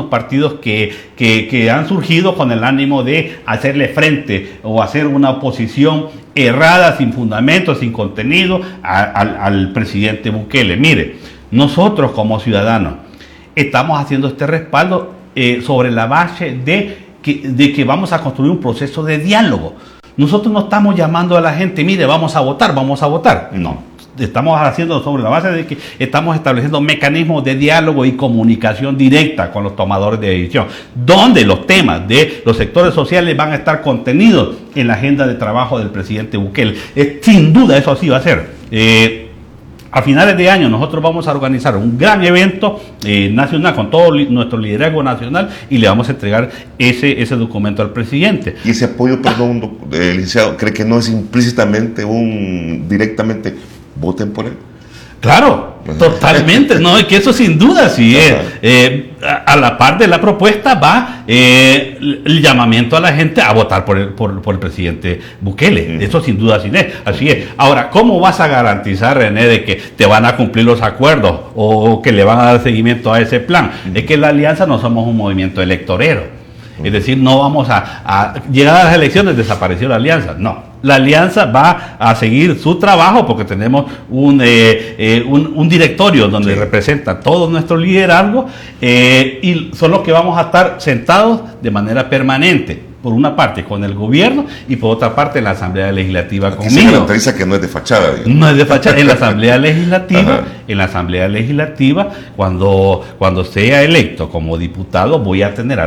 partidos que han surgido con el ánimo de hacerle frente o hacer una oposición errada, sin fundamento, sin contenido al presidente Bukele. Mire, nosotros como ciudadanos estamos haciendo este respaldo sobre la base de que vamos a construir un proceso de diálogo. Nosotros no estamos llamando a la gente, mire, vamos a votar. No, estamos haciendo sobre la base de que estamos estableciendo mecanismos de diálogo y comunicación directa con los tomadores de decisión, donde los temas de los sectores sociales van a estar contenidos en la agenda de trabajo del presidente Bukele. Sin duda eso así va a ser. A finales de año nosotros vamos a organizar un gran evento nacional con todo nuestro liderazgo nacional y le vamos a entregar ese documento al presidente. Y ese apoyo, perdón, licenciado, ¿cree que no es implícitamente directamente voten por él? Claro, totalmente, no, es que eso sin duda sí es. A la par de la propuesta va el llamamiento a la gente a votar por el presidente Bukele. Eso sin duda sí es. Así es. Ahora, ¿cómo vas a garantizar, René, de que te van a cumplir los acuerdos o que le van a dar seguimiento a ese plan? Es que la Alianza no somos un movimiento electorero. Es decir, no vamos a llegar a las elecciones, desapareció la Alianza. No. La Alianza va a seguir su trabajo porque tenemos un directorio donde representa todo nuestro liderazgo y son los que vamos a estar sentados de manera permanente. Por una parte con el gobierno y por otra parte en la Asamblea Legislativa aquí conmigo. Se caracteriza que no es de fachada. Digamos. No es de fachada. En la Asamblea Legislativa, cuando sea electo como diputado, voy a tener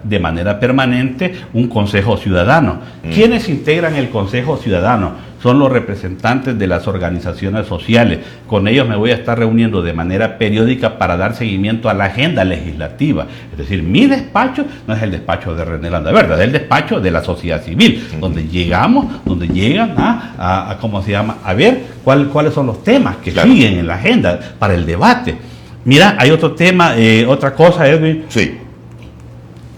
de manera permanente un Consejo Ciudadano. ¿Quiénes integran el Consejo Ciudadano? Son los representantes de las organizaciones sociales. Con ellos me voy a estar reuniendo de manera periódica para dar seguimiento a la agenda legislativa. Es decir, mi despacho no es el despacho de René Landaverde, es el despacho de la sociedad civil, donde llegan a ¿cómo se llama? A ver cuáles son los temas que siguen en la agenda para el debate. Mira, hay otro tema, otra cosa, Edwin,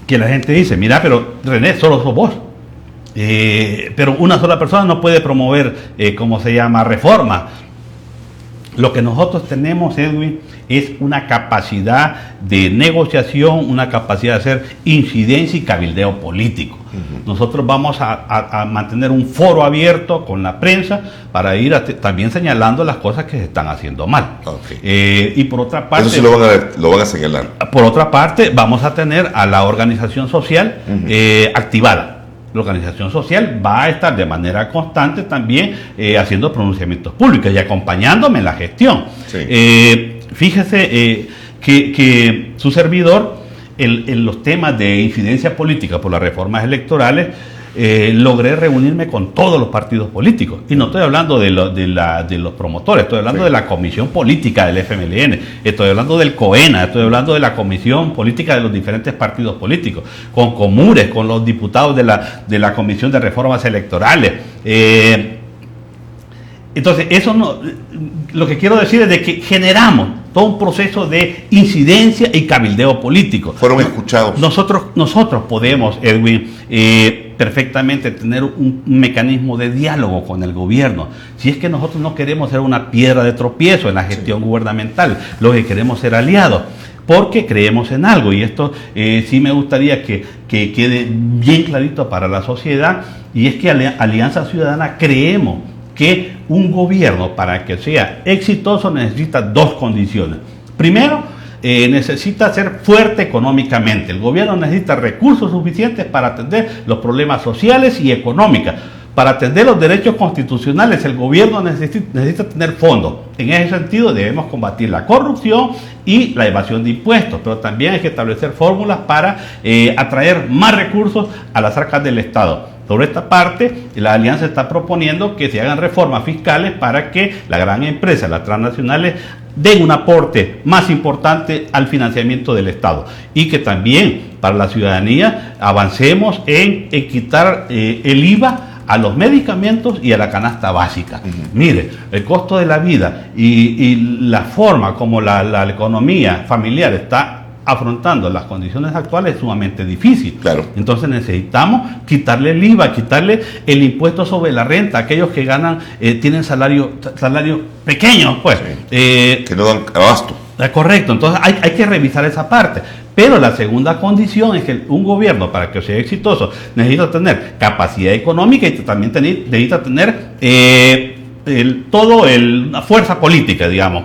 que la gente dice, mira, pero René, solo sos vos. Pero una sola persona no puede promover, reforma. Lo que nosotros tenemos, Edwin, es una capacidad de negociación, una capacidad de hacer incidencia y cabildeo político. Nosotros vamos a mantener un foro abierto con la prensa para ir también señalando las cosas que se están haciendo mal. Y por otra parte... Eso sí lo van a señalar. Por otra parte, vamos a tener a la organización social activada. La organización social va a estar de manera constante también haciendo pronunciamientos públicos y acompañándome en la gestión. Fíjese que su servidor, en los temas de incidencia política por las reformas electorales, logré reunirme con todos los partidos políticos. Y no estoy hablando de los promotores, estoy hablando de la comisión política del FMLN, estoy hablando del COENA, estoy hablando de la comisión política de los diferentes partidos políticos, con Comures, con los diputados de la comisión de reformas electorales. Entonces, eso no, lo que quiero decir es de que generamos todo un proceso de incidencia y cabildeo político. Fueron escuchados. Nosotros podemos, Edwin, perfectamente tener un mecanismo de diálogo con el gobierno. Si es que nosotros no queremos ser una piedra de tropiezo en la gestión gubernamental, lo que queremos ser aliados, porque creemos en algo, y esto sí me gustaría que quede bien clarito para la sociedad, y es que Alianza Ciudadana creemos que un gobierno, para que sea exitoso, necesita dos condiciones. Primero, necesita ser fuerte económicamente. El gobierno necesita recursos suficientes para atender los problemas sociales y económicos. Para atender los derechos constitucionales, el gobierno necesita tener fondos. En ese sentido, debemos combatir la corrupción y la evasión de impuestos, pero también hay que establecer fórmulas para atraer más recursos a las arcas del Estado. Sobre esta parte, la Alianza está proponiendo que se hagan reformas fiscales para que la gran empresa, las transnacionales, den un aporte más importante al financiamiento del Estado, y que también para la ciudadanía avancemos en quitar el IVA a los medicamentos y a la canasta básica. Mire, el costo de la vida y la forma como la economía familiar está afrontando las condiciones actuales es sumamente difícil. Claro. Entonces necesitamos quitarle el IVA, quitarle el impuesto sobre la renta, aquellos que ganan, tienen salarios pequeños, pues. Sí, que no dan abasto. Correcto, entonces hay que revisar esa parte. Pero la segunda condición es que un gobierno, para que sea exitoso, necesita tener capacidad económica y también necesita tener una fuerza política, digamos.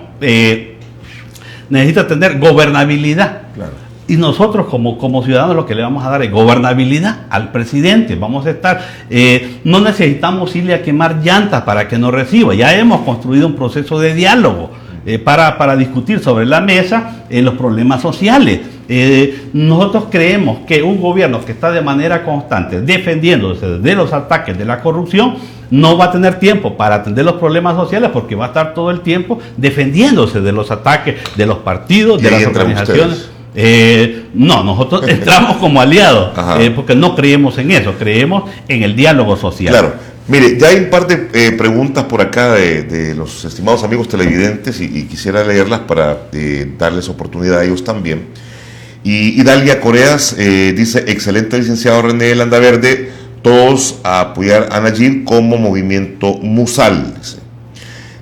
Necesita tener gobernabilidad. Claro. Y nosotros como ciudadanos lo que le vamos a dar es gobernabilidad al presidente. Vamos a estar, no necesitamos irle a quemar llantas para que nos reciba. Ya hemos construido un proceso de diálogo para discutir sobre la mesa los problemas sociales. Nosotros creemos que un gobierno que está de manera constante defendiéndose de los ataques de la corrupción no va a tener tiempo para atender los problemas sociales, porque va a estar todo el tiempo defendiéndose de los ataques de los partidos, de las organizaciones. No, nosotros entramos como aliados, porque no creemos en eso, creemos en el diálogo social. Claro. Mire, ya hay un par de preguntas por acá de los estimados amigos televidentes y quisiera leerlas para darles oportunidad a ellos también. Y Dalia Coreas dice: excelente licenciado René Landaverde, todos a apoyar a Nayib como movimiento Musal. Dice.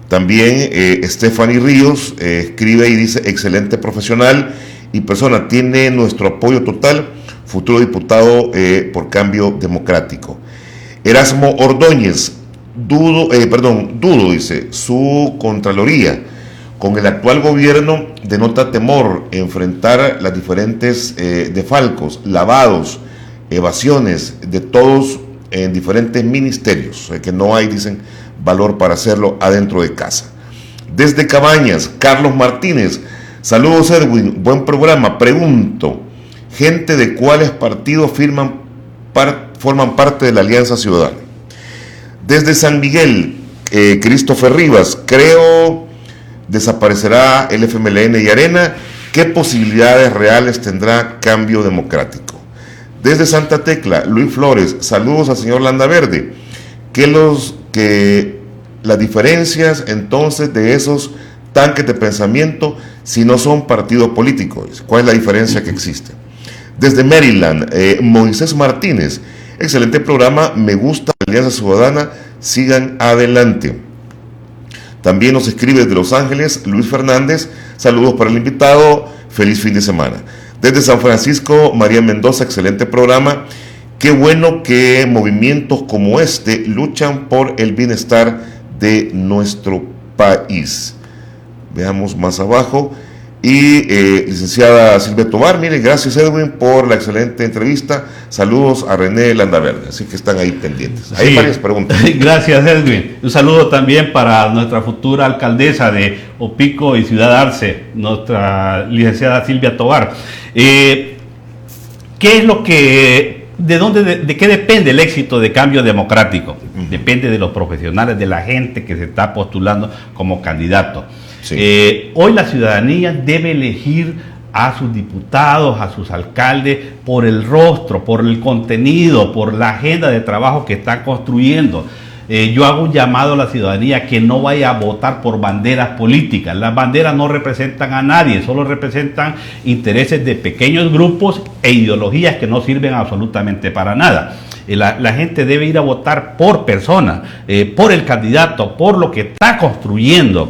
También Stephanie Ríos escribe y dice: excelente profesional y persona, tiene nuestro apoyo total, futuro diputado por Cambio Democrático. Erasmo Ordóñez, dudo, dice, su Contraloría con el actual gobierno denota temor enfrentar las diferentes defalcos, lavados, evasiones de todos en diferentes ministerios, que no hay, dicen, valor para hacerlo adentro de casa. Desde Cabañas, Carlos Martínez, saludos Edwin, buen programa. Pregunto, ¿gente de cuáles partidos forman parte de la Alianza Ciudadana? Desde San Miguel, Christopher Rivas, creo desaparecerá el FMLN y Arena. ¿Qué posibilidades reales tendrá Cambio Democrático? Desde Santa Tecla, Luis Flores, saludos al señor Landaverde. Las diferencias entonces de esos tanques de pensamiento si no son partidos políticos, ¿cuál es la diferencia que existe? Desde Maryland, Moisés Martínez, excelente programa, me gusta la Alianza Ciudadana, sigan adelante. También nos escribe desde Los Ángeles Luis Fernández, saludos para el invitado, feliz fin de semana. Desde San Francisco, María Mendoza, excelente programa, qué bueno que movimientos como este luchan por el bienestar de nuestro país. Veamos más abajo. Y licenciada Silvia Tobar, miren, gracias Edwin por la excelente entrevista, saludos a René Landaverde, así que están ahí pendientes. Hay varias preguntas. Gracias Edwin, un saludo también para nuestra futura alcaldesa de Opico y Ciudad Arce, nuestra licenciada Silvia Tobar. ¿Qué es lo que, de qué depende el éxito de Cambio Democrático? Depende de los profesionales, de la gente que se está postulando como candidato. Sí. Hoy la ciudadanía debe elegir a sus diputados, a sus alcaldes, por el rostro, por el contenido, por la agenda de trabajo que están construyendo. yo hago un llamado a la ciudadanía que no vaya a votar por banderas políticas. Las banderas no representan a nadie, solo representan intereses de pequeños grupos e ideologías que no sirven absolutamente para nada. La gente debe ir a votar por persona, por el candidato, por lo que está construyendo.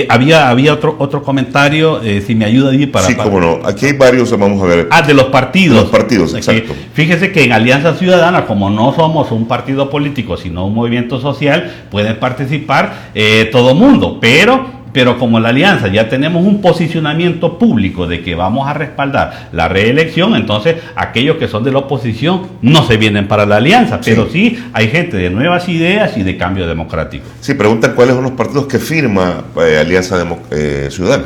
Había otro comentario, si me ayuda ahí para... Sí, cómo no. Aquí hay varios, vamos a ver. De los partidos. De los partidos, exacto. Fíjese que en Alianza Ciudadana, como no somos un partido político, sino un movimiento social, pueden participar todo mundo, pero como la Alianza ya tenemos un posicionamiento público de que vamos a respaldar la reelección, entonces aquellos que son de la oposición no se vienen para la Alianza, pero sí hay gente de nuevas ideas y de cambio democrático. Sí, preguntan cuáles son los partidos que firma Alianza Ciudadana.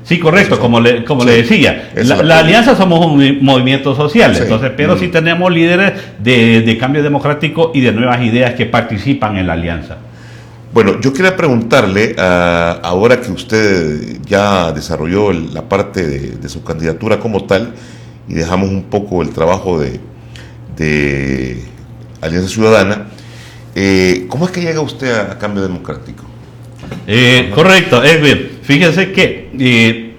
Sí, correcto, como le decía, la Alianza somos un movimiento social, sí. Entonces, pero sí tenemos líderes de cambio democrático y de nuevas ideas que participan en la Alianza. Bueno, yo quería preguntarle, ahora que usted ya desarrolló la parte de su candidatura como tal, y dejamos un poco el trabajo de Alianza Ciudadana, ¿cómo es que llega usted a Cambio Democrático? Correcto, Edwin. Fíjese que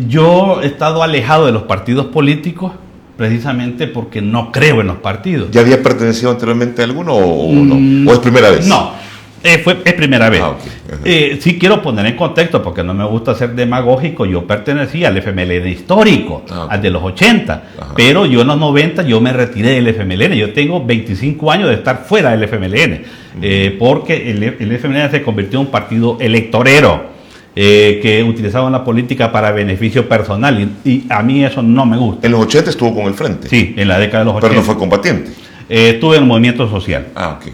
yo he estado alejado de los partidos políticos precisamente porque no creo en los partidos. ¿Ya había pertenecido anteriormente a alguno o no? ¿O es primera vez? No. Es primera vez. Okay. Sí quiero poner en contexto porque no me gusta ser demagógico. Yo pertenecía al FMLN histórico, al de los 80, pero yo en los 90 yo me retiré del FMLN. Yo tengo 25 años de estar fuera del FMLN, porque el FMLN se convirtió en un partido electorero que utilizaba la política para beneficio personal y a mí eso no me gusta. ¿En los 80 estuvo con el Frente? Sí, en la década de los 80. ¿Pero no fue combatiente? Estuve en el movimiento social. Ok.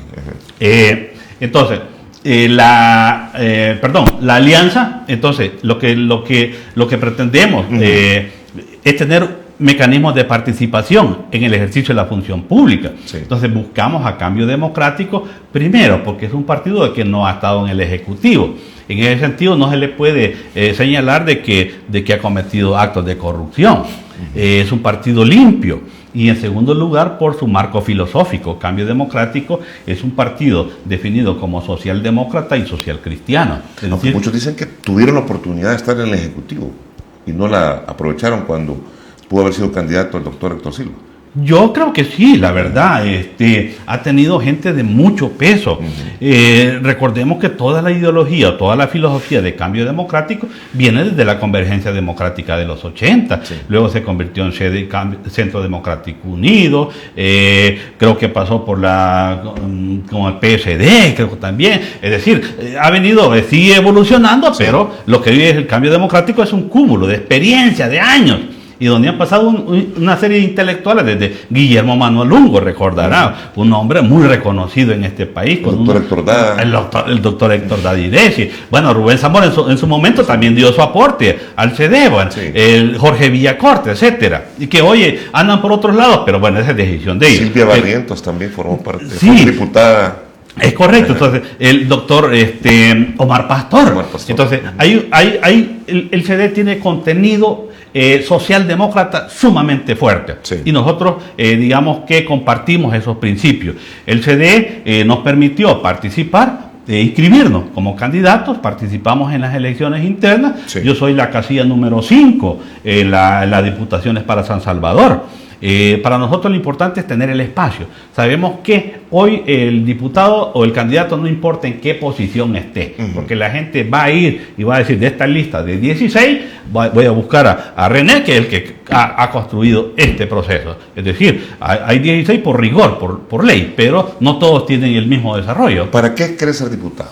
Entonces, la alianza, entonces, lo que pretendemos es tener mecanismos de participación en el ejercicio de la función pública. Sí. Entonces, buscamos a Cambio Democrático, primero, porque es un partido que no ha estado en el Ejecutivo. En ese sentido, no se le puede señalar de que ha cometido actos de corrupción. Es un partido limpio. Y en segundo lugar, por su marco filosófico. Cambio Democrático es un partido definido como socialdemócrata y social cristiano. Aunque muchos dicen que tuvieron la oportunidad de estar en el Ejecutivo y no la aprovecharon cuando pudo haber sido candidato el doctor Héctor Silva. Yo creo que sí, la verdad, ha tenido gente de mucho peso. Recordemos que toda la ideología, toda la filosofía de Cambio Democrático viene desde la Convergencia Democrática de los 80. Sí. Luego se convirtió en Centro Democrático Unido, creo que pasó por como el PSD, creo que también. Es decir, ha venido, sigue evolucionando, sí. Pero lo que vive el Cambio Democrático es un cúmulo de experiencia, de años. Y donde han pasado una serie de intelectuales, desde Guillermo Manuel Lungo, recordará, un hombre muy reconocido en este país. El doctor Héctor Dadiresi. Bueno, Rubén Zamora en su momento también dio su aporte al CD, bueno, sí. El Jorge Villacorte, etcétera. Y que, oye, andan por otros lados, pero bueno, esa es decisión de ellos. Silvia Barrientos también formó parte, sí, fue diputada. Es correcto, entonces el doctor Omar Pastor. Entonces, el CD tiene contenido socialdemócrata sumamente fuerte. Sí. Y nosotros, digamos que compartimos esos principios. El CD nos permitió participar, inscribirnos como candidatos, participamos en las elecciones internas. Sí. Yo soy la casilla número 5 en las diputaciones para San Salvador. Para nosotros lo importante es tener el espacio. Sabemos que hoy el diputado o el candidato no importa en qué posición esté, porque la gente va a ir y va a decir, de esta lista de 16 voy a buscar a René, que es el que ha construido este proceso. Es decir, hay 16 por rigor, por ley, pero no todos tienen el mismo desarrollo. ¿Para qué querés ser diputado?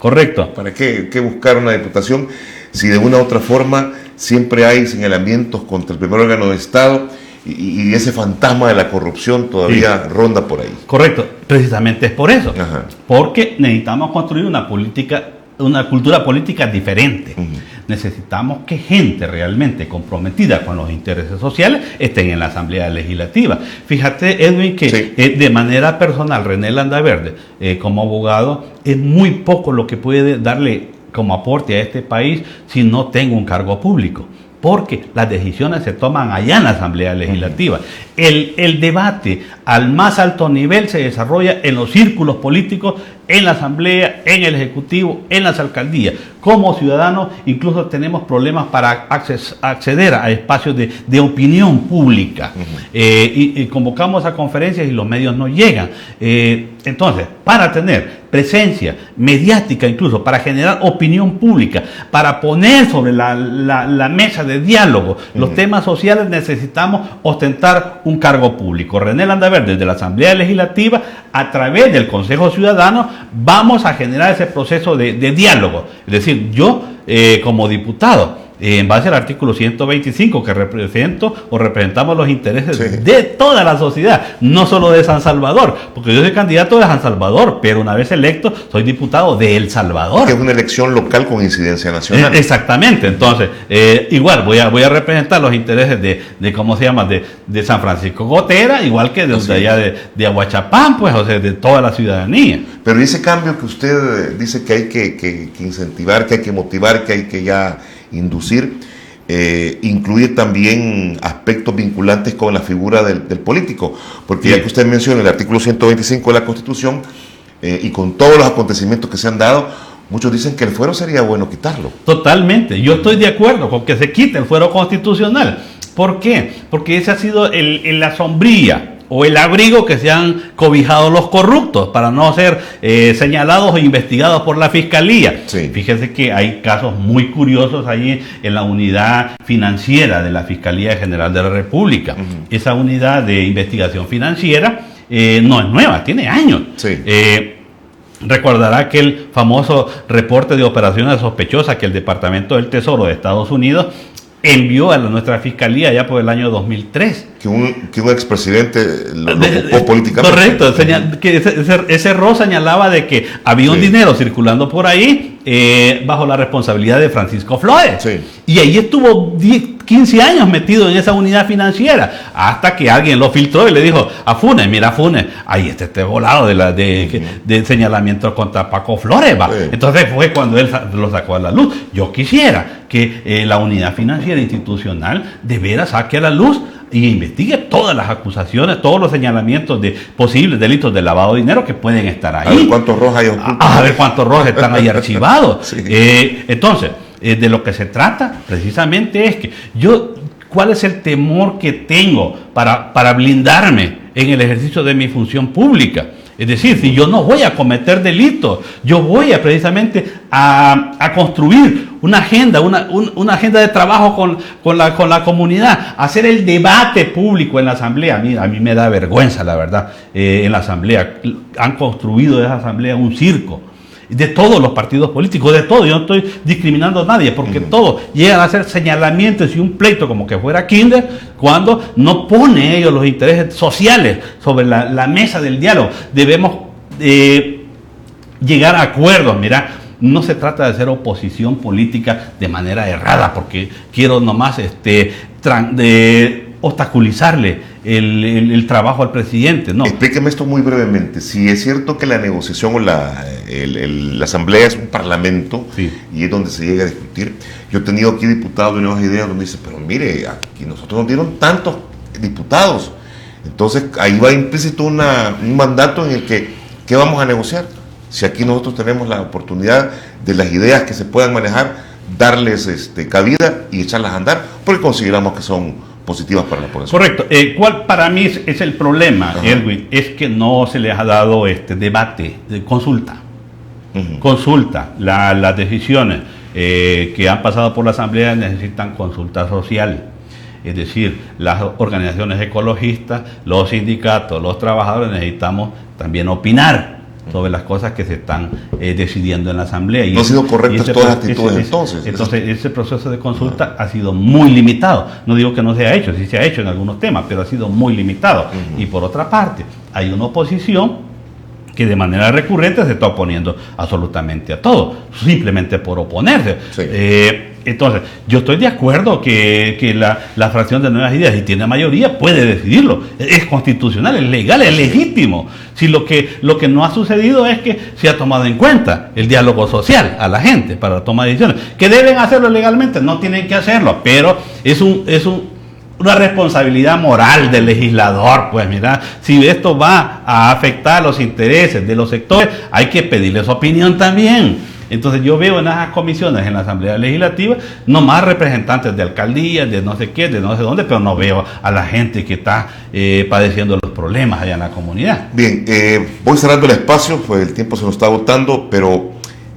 Correcto. ¿Para qué buscar una diputación si de una u otra forma siempre hay señalamientos contra el primer órgano de Estado y ese fantasma de la corrupción todavía ronda por ahí? Correcto, precisamente es por eso. Ajá. Porque necesitamos construir una cultura política diferente. Necesitamos que gente realmente comprometida con los intereses sociales estén en la Asamblea Legislativa. Fíjate, Edwin, que sí. De manera personal, René Landaverde, como abogado, es muy poco lo que puede darle como aporte a este país si no tengo un cargo público. porque las decisiones se toman allá en la Asamblea Legislativa. El debate al más alto nivel se desarrolla en los círculos políticos, en la Asamblea, en el Ejecutivo, en las alcaldías. Como ciudadanos incluso tenemos problemas para acceder a espacios de opinión pública. Y convocamos a conferencias y los medios no llegan. Entonces, para tener presencia mediática, incluso para generar opinión pública, para poner sobre la mesa de diálogo los temas sociales, necesitamos ostentar un cargo público. René Landaverde, desde la Asamblea Legislativa, a través del Consejo Ciudadano, vamos a generar ese proceso de diálogo. Es decir, yo como diputado, en base al artículo 125, que representamos los intereses de toda la sociedad, no solo de San Salvador, porque yo soy candidato de San Salvador, pero una vez electo soy diputado de El Salvador. Que es una elección local con incidencia nacional. Exactamente, entonces, igual voy a representar los intereses de ¿cómo se llama? De San Francisco Gotera, igual que de allá de Aguachapán, pues, o sea, de toda la ciudadanía. Pero ese cambio que usted dice que hay que incentivar, que hay que motivar, que hay que ya inducir, incluye también aspectos vinculantes con la figura del político, porque ya que usted menciona el artículo 125 de la Constitución, y con todos los acontecimientos que se han dado, muchos dicen que el fuero sería bueno quitarlo. Totalmente, yo estoy de acuerdo con que se quite el fuero constitucional. ¿Por qué? Porque ese ha sido la sombrilla o el abrigo que se han cobijado los corruptos para no ser señalados o investigados por la Fiscalía. Sí. Fíjese que hay casos muy curiosos ahí en la unidad financiera de la Fiscalía General de la República. Esa unidad de investigación financiera no es nueva, tiene años. Sí. Recordará aquel famoso reporte de operaciones sospechosas que el Departamento del Tesoro de Estados Unidos envió a nuestra fiscalía ya por el año 2003. Que un expresidente lo ocupó políticamente. Correcto, que ese error señalaba de que había un dinero circulando por ahí bajo la responsabilidad de Francisco Flores. Sí. Y ahí estuvo 15 años metido en esa unidad financiera, hasta que alguien lo filtró y le dijo a Funes, mira Funes, ahí está este volado de señalamiento contra Paco Flores. Va. Sí. Entonces fue cuando él lo sacó a la luz. Yo quisiera que la unidad financiera institucional de veras saque a la luz y investigue todas las acusaciones, todos los señalamientos de posibles delitos de lavado de dinero que pueden estar ahí. A ver cuántos rojos hay ocultos. A ver cuántos rojos están ahí archivados. Sí. Entonces, de lo que se trata precisamente es que ¿cuál es el temor que tengo para blindarme en el ejercicio de mi función pública? Es decir, si yo no voy a cometer delitos, yo voy precisamente a construir una agenda, una agenda de trabajo con la comunidad, hacer el debate público en la Asamblea. A mí me da vergüenza, la verdad, en la Asamblea. Han construido de esa Asamblea un circo. De todos los partidos políticos, de todo, yo no estoy discriminando a nadie, porque todos llegan a hacer señalamientos y un pleito como que fuera kinder, cuando no ponen ellos los intereses sociales sobre la mesa del diálogo. Debemos llegar a acuerdos. Mira, no se trata de hacer oposición política de manera errada, porque quiero nomás obstaculizarle el trabajo al presidente. No. Explíqueme esto muy brevemente. Si es cierto que la negociación o la asamblea es un parlamento, sí, y es donde se llega a discutir. Yo he tenido aquí diputados de Nuevas Ideas donde dicen, pero mire, aquí nosotros nos dieron tantos diputados. Entonces ahí va implícito un mandato en el que ¿qué vamos a negociar? Si aquí nosotros tenemos la oportunidad de las ideas que se puedan manejar, darles cabida y echarlas a andar, porque consideramos que son positivas para la población. Correcto. ¿Cuál para mí es el problema, Edwin? Es que no se les ha dado debate, consulta. Consulta. Las decisiones que han pasado por la Asamblea necesitan consulta social. Es decir, las organizaciones ecologistas, los sindicatos, los trabajadores necesitamos también opinar sobre las cosas que se están decidiendo en la Asamblea. No han sido correctas todas las actitudes entonces. Entonces, ese proceso de consulta ha sido muy limitado. No digo que no se ha hecho, sí se ha hecho en algunos temas, pero ha sido muy limitado. Y por otra parte, hay una oposición que de manera recurrente se está oponiendo absolutamente a todo, simplemente por oponerse. Sí. Entonces, yo estoy de acuerdo que la fracción de Nuevas Ideas, si tiene mayoría, puede decidirlo. Es constitucional, es legal, es legítimo. Si lo que no ha sucedido es que se ha tomado en cuenta el diálogo social a la gente para la toma de decisiones. ¿Que deben hacerlo legalmente? No tienen que hacerlo, pero una responsabilidad moral del legislador. Pues mira, si esto va a afectar los intereses de los sectores, hay que pedirles opinión también. Entonces yo veo en esas comisiones en la Asamblea Legislativa nomás representantes de alcaldías, de no sé qué, de no sé dónde, pero no veo a la gente que está padeciendo los problemas allá en la comunidad. Bien, voy cerrando el espacio, pues el tiempo se nos está agotando, pero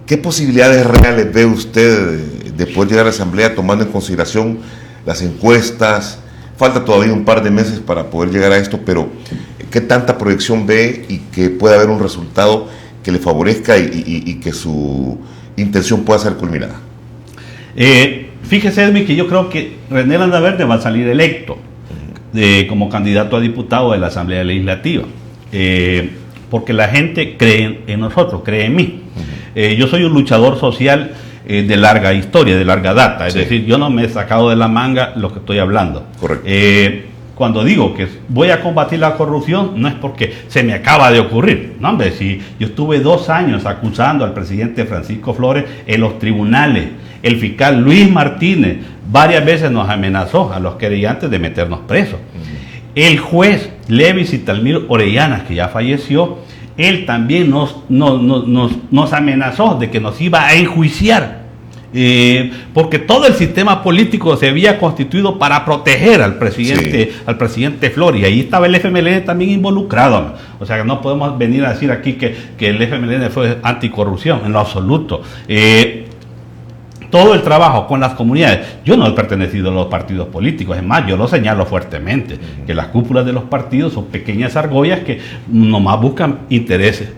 ¿qué posibilidades reales ve usted de poder llegar a la Asamblea tomando en consideración las encuestas? Falta todavía un par de meses para poder llegar a esto, pero ¿qué tanta proyección ve y que pueda haber un resultado que le favorezca y que su intención pueda ser culminada? Fíjese, Edwin, que yo creo que René Landaverde va a salir electo como candidato a diputado de la Asamblea Legislativa, porque la gente cree en nosotros, cree en mí. Yo soy un luchador social de larga historia, de larga data, es decir, yo no me he sacado de la manga lo que estoy hablando. Correcto. Cuando digo que voy a combatir la corrupción, no es porque se me acaba de ocurrir. No, hombre, si yo estuve 2 años acusando al presidente Francisco Flores en los tribunales, el fiscal Luis Martínez varias veces nos amenazó a los querellantes de meternos presos. El juez Levis y Talmir Orellanas, que ya falleció, él también nos amenazó de que nos iba a enjuiciar. Porque todo el sistema político se había constituido para proteger al presidente Flores, y ahí estaba el FMLN también involucrado. O sea que no podemos venir a decir aquí que el FMLN fue anticorrupción, en lo absoluto. Todo el trabajo con las comunidades, yo no he pertenecido a los partidos políticos, es más, yo lo señalo fuertemente, que las cúpulas de los partidos son pequeñas argollas que nomás buscan intereses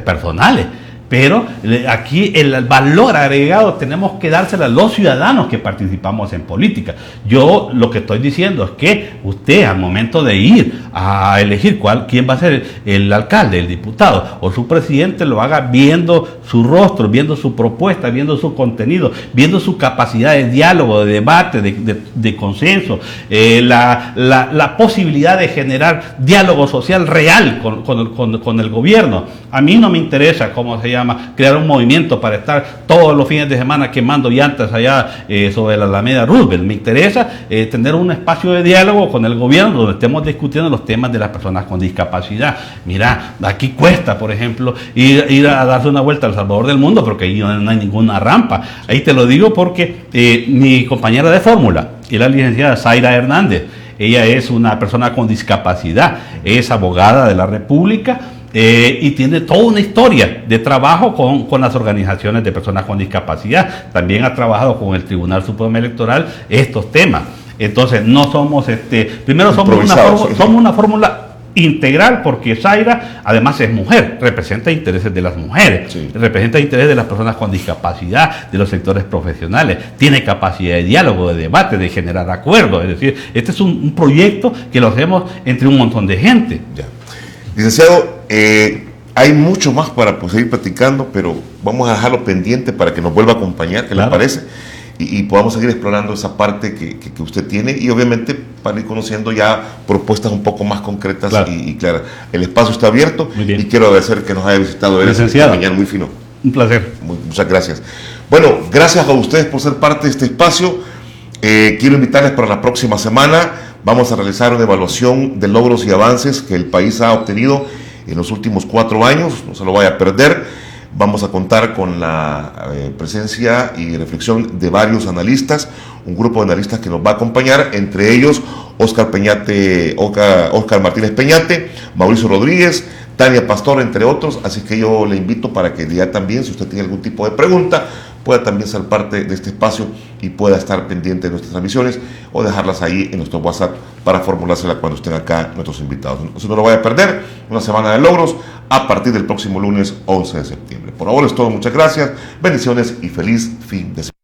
personales. Pero aquí el valor agregado tenemos que dárselo a los ciudadanos que participamos en política. Yo lo que estoy diciendo es que usted, al momento de ir a elegir quién va a ser el alcalde, el diputado o su presidente, lo haga viendo su rostro, viendo su propuesta, viendo su contenido, viendo su capacidad de diálogo, de debate, de consenso, la posibilidad de generar diálogo social real con el gobierno. A mí no me interesa cómo se llama crear un movimiento para estar todos los fines de semana quemando llantas allá sobre la Alameda Roosevelt. Me interesa tener un espacio de diálogo con el gobierno donde estemos discutiendo los temas de las personas con discapacidad. Mira, aquí cuesta, por ejemplo, ir a darse una vuelta al Salvador del Mundo, porque ahí no hay ninguna rampa. Ahí te lo digo porque mi compañera de fórmula es la licenciada Zaira Hernández. Ella es una persona con discapacidad, es abogada de la República, y tiene toda una historia de trabajo con las organizaciones de personas con discapacidad. También ha trabajado con el Tribunal Supremo Electoral estos temas. Entonces no somos, primero somos una fórmula integral, porque Zaira además es mujer, representa intereses de las mujeres, representa intereses de las personas con discapacidad, de los sectores profesionales, tiene capacidad de diálogo, de debate, de generar acuerdos. Es decir, este es un proyecto que lo hacemos entre un montón de gente. Ya. Licenciado, hay mucho más para seguir platicando, pero vamos a dejarlo pendiente para que nos vuelva a acompañar, ¿qué le parece? Y podamos seguir explorando esa parte que usted tiene, y obviamente para ir conociendo ya propuestas un poco más concretas y claras. El espacio está abierto y quiero agradecer que nos haya visitado esta mañana, muy fino. Un placer. Muchas gracias. Bueno, gracias a ustedes por ser parte de este espacio. Quiero invitarles para la próxima semana. Vamos a realizar una evaluación de logros y avances que el país ha obtenido en los últimos 4 años, no se lo vaya a perder. Vamos a contar con la presencia y reflexión de varios analistas, un grupo de analistas que nos va a acompañar, entre ellos Óscar Martínez Peñate, Mauricio Rodríguez, Tania Pastor, entre otros. Así que yo le invito para que ya también, si usted tiene algún tipo de pregunta, pueda también ser parte de este espacio y pueda estar pendiente de nuestras transmisiones o dejarlas ahí en nuestro WhatsApp para formulárselas cuando estén acá nuestros invitados. No lo vaya a perder, una semana de logros a partir del próximo lunes 11 de septiembre. Por ahora es todo, muchas gracias, bendiciones y feliz fin de semana.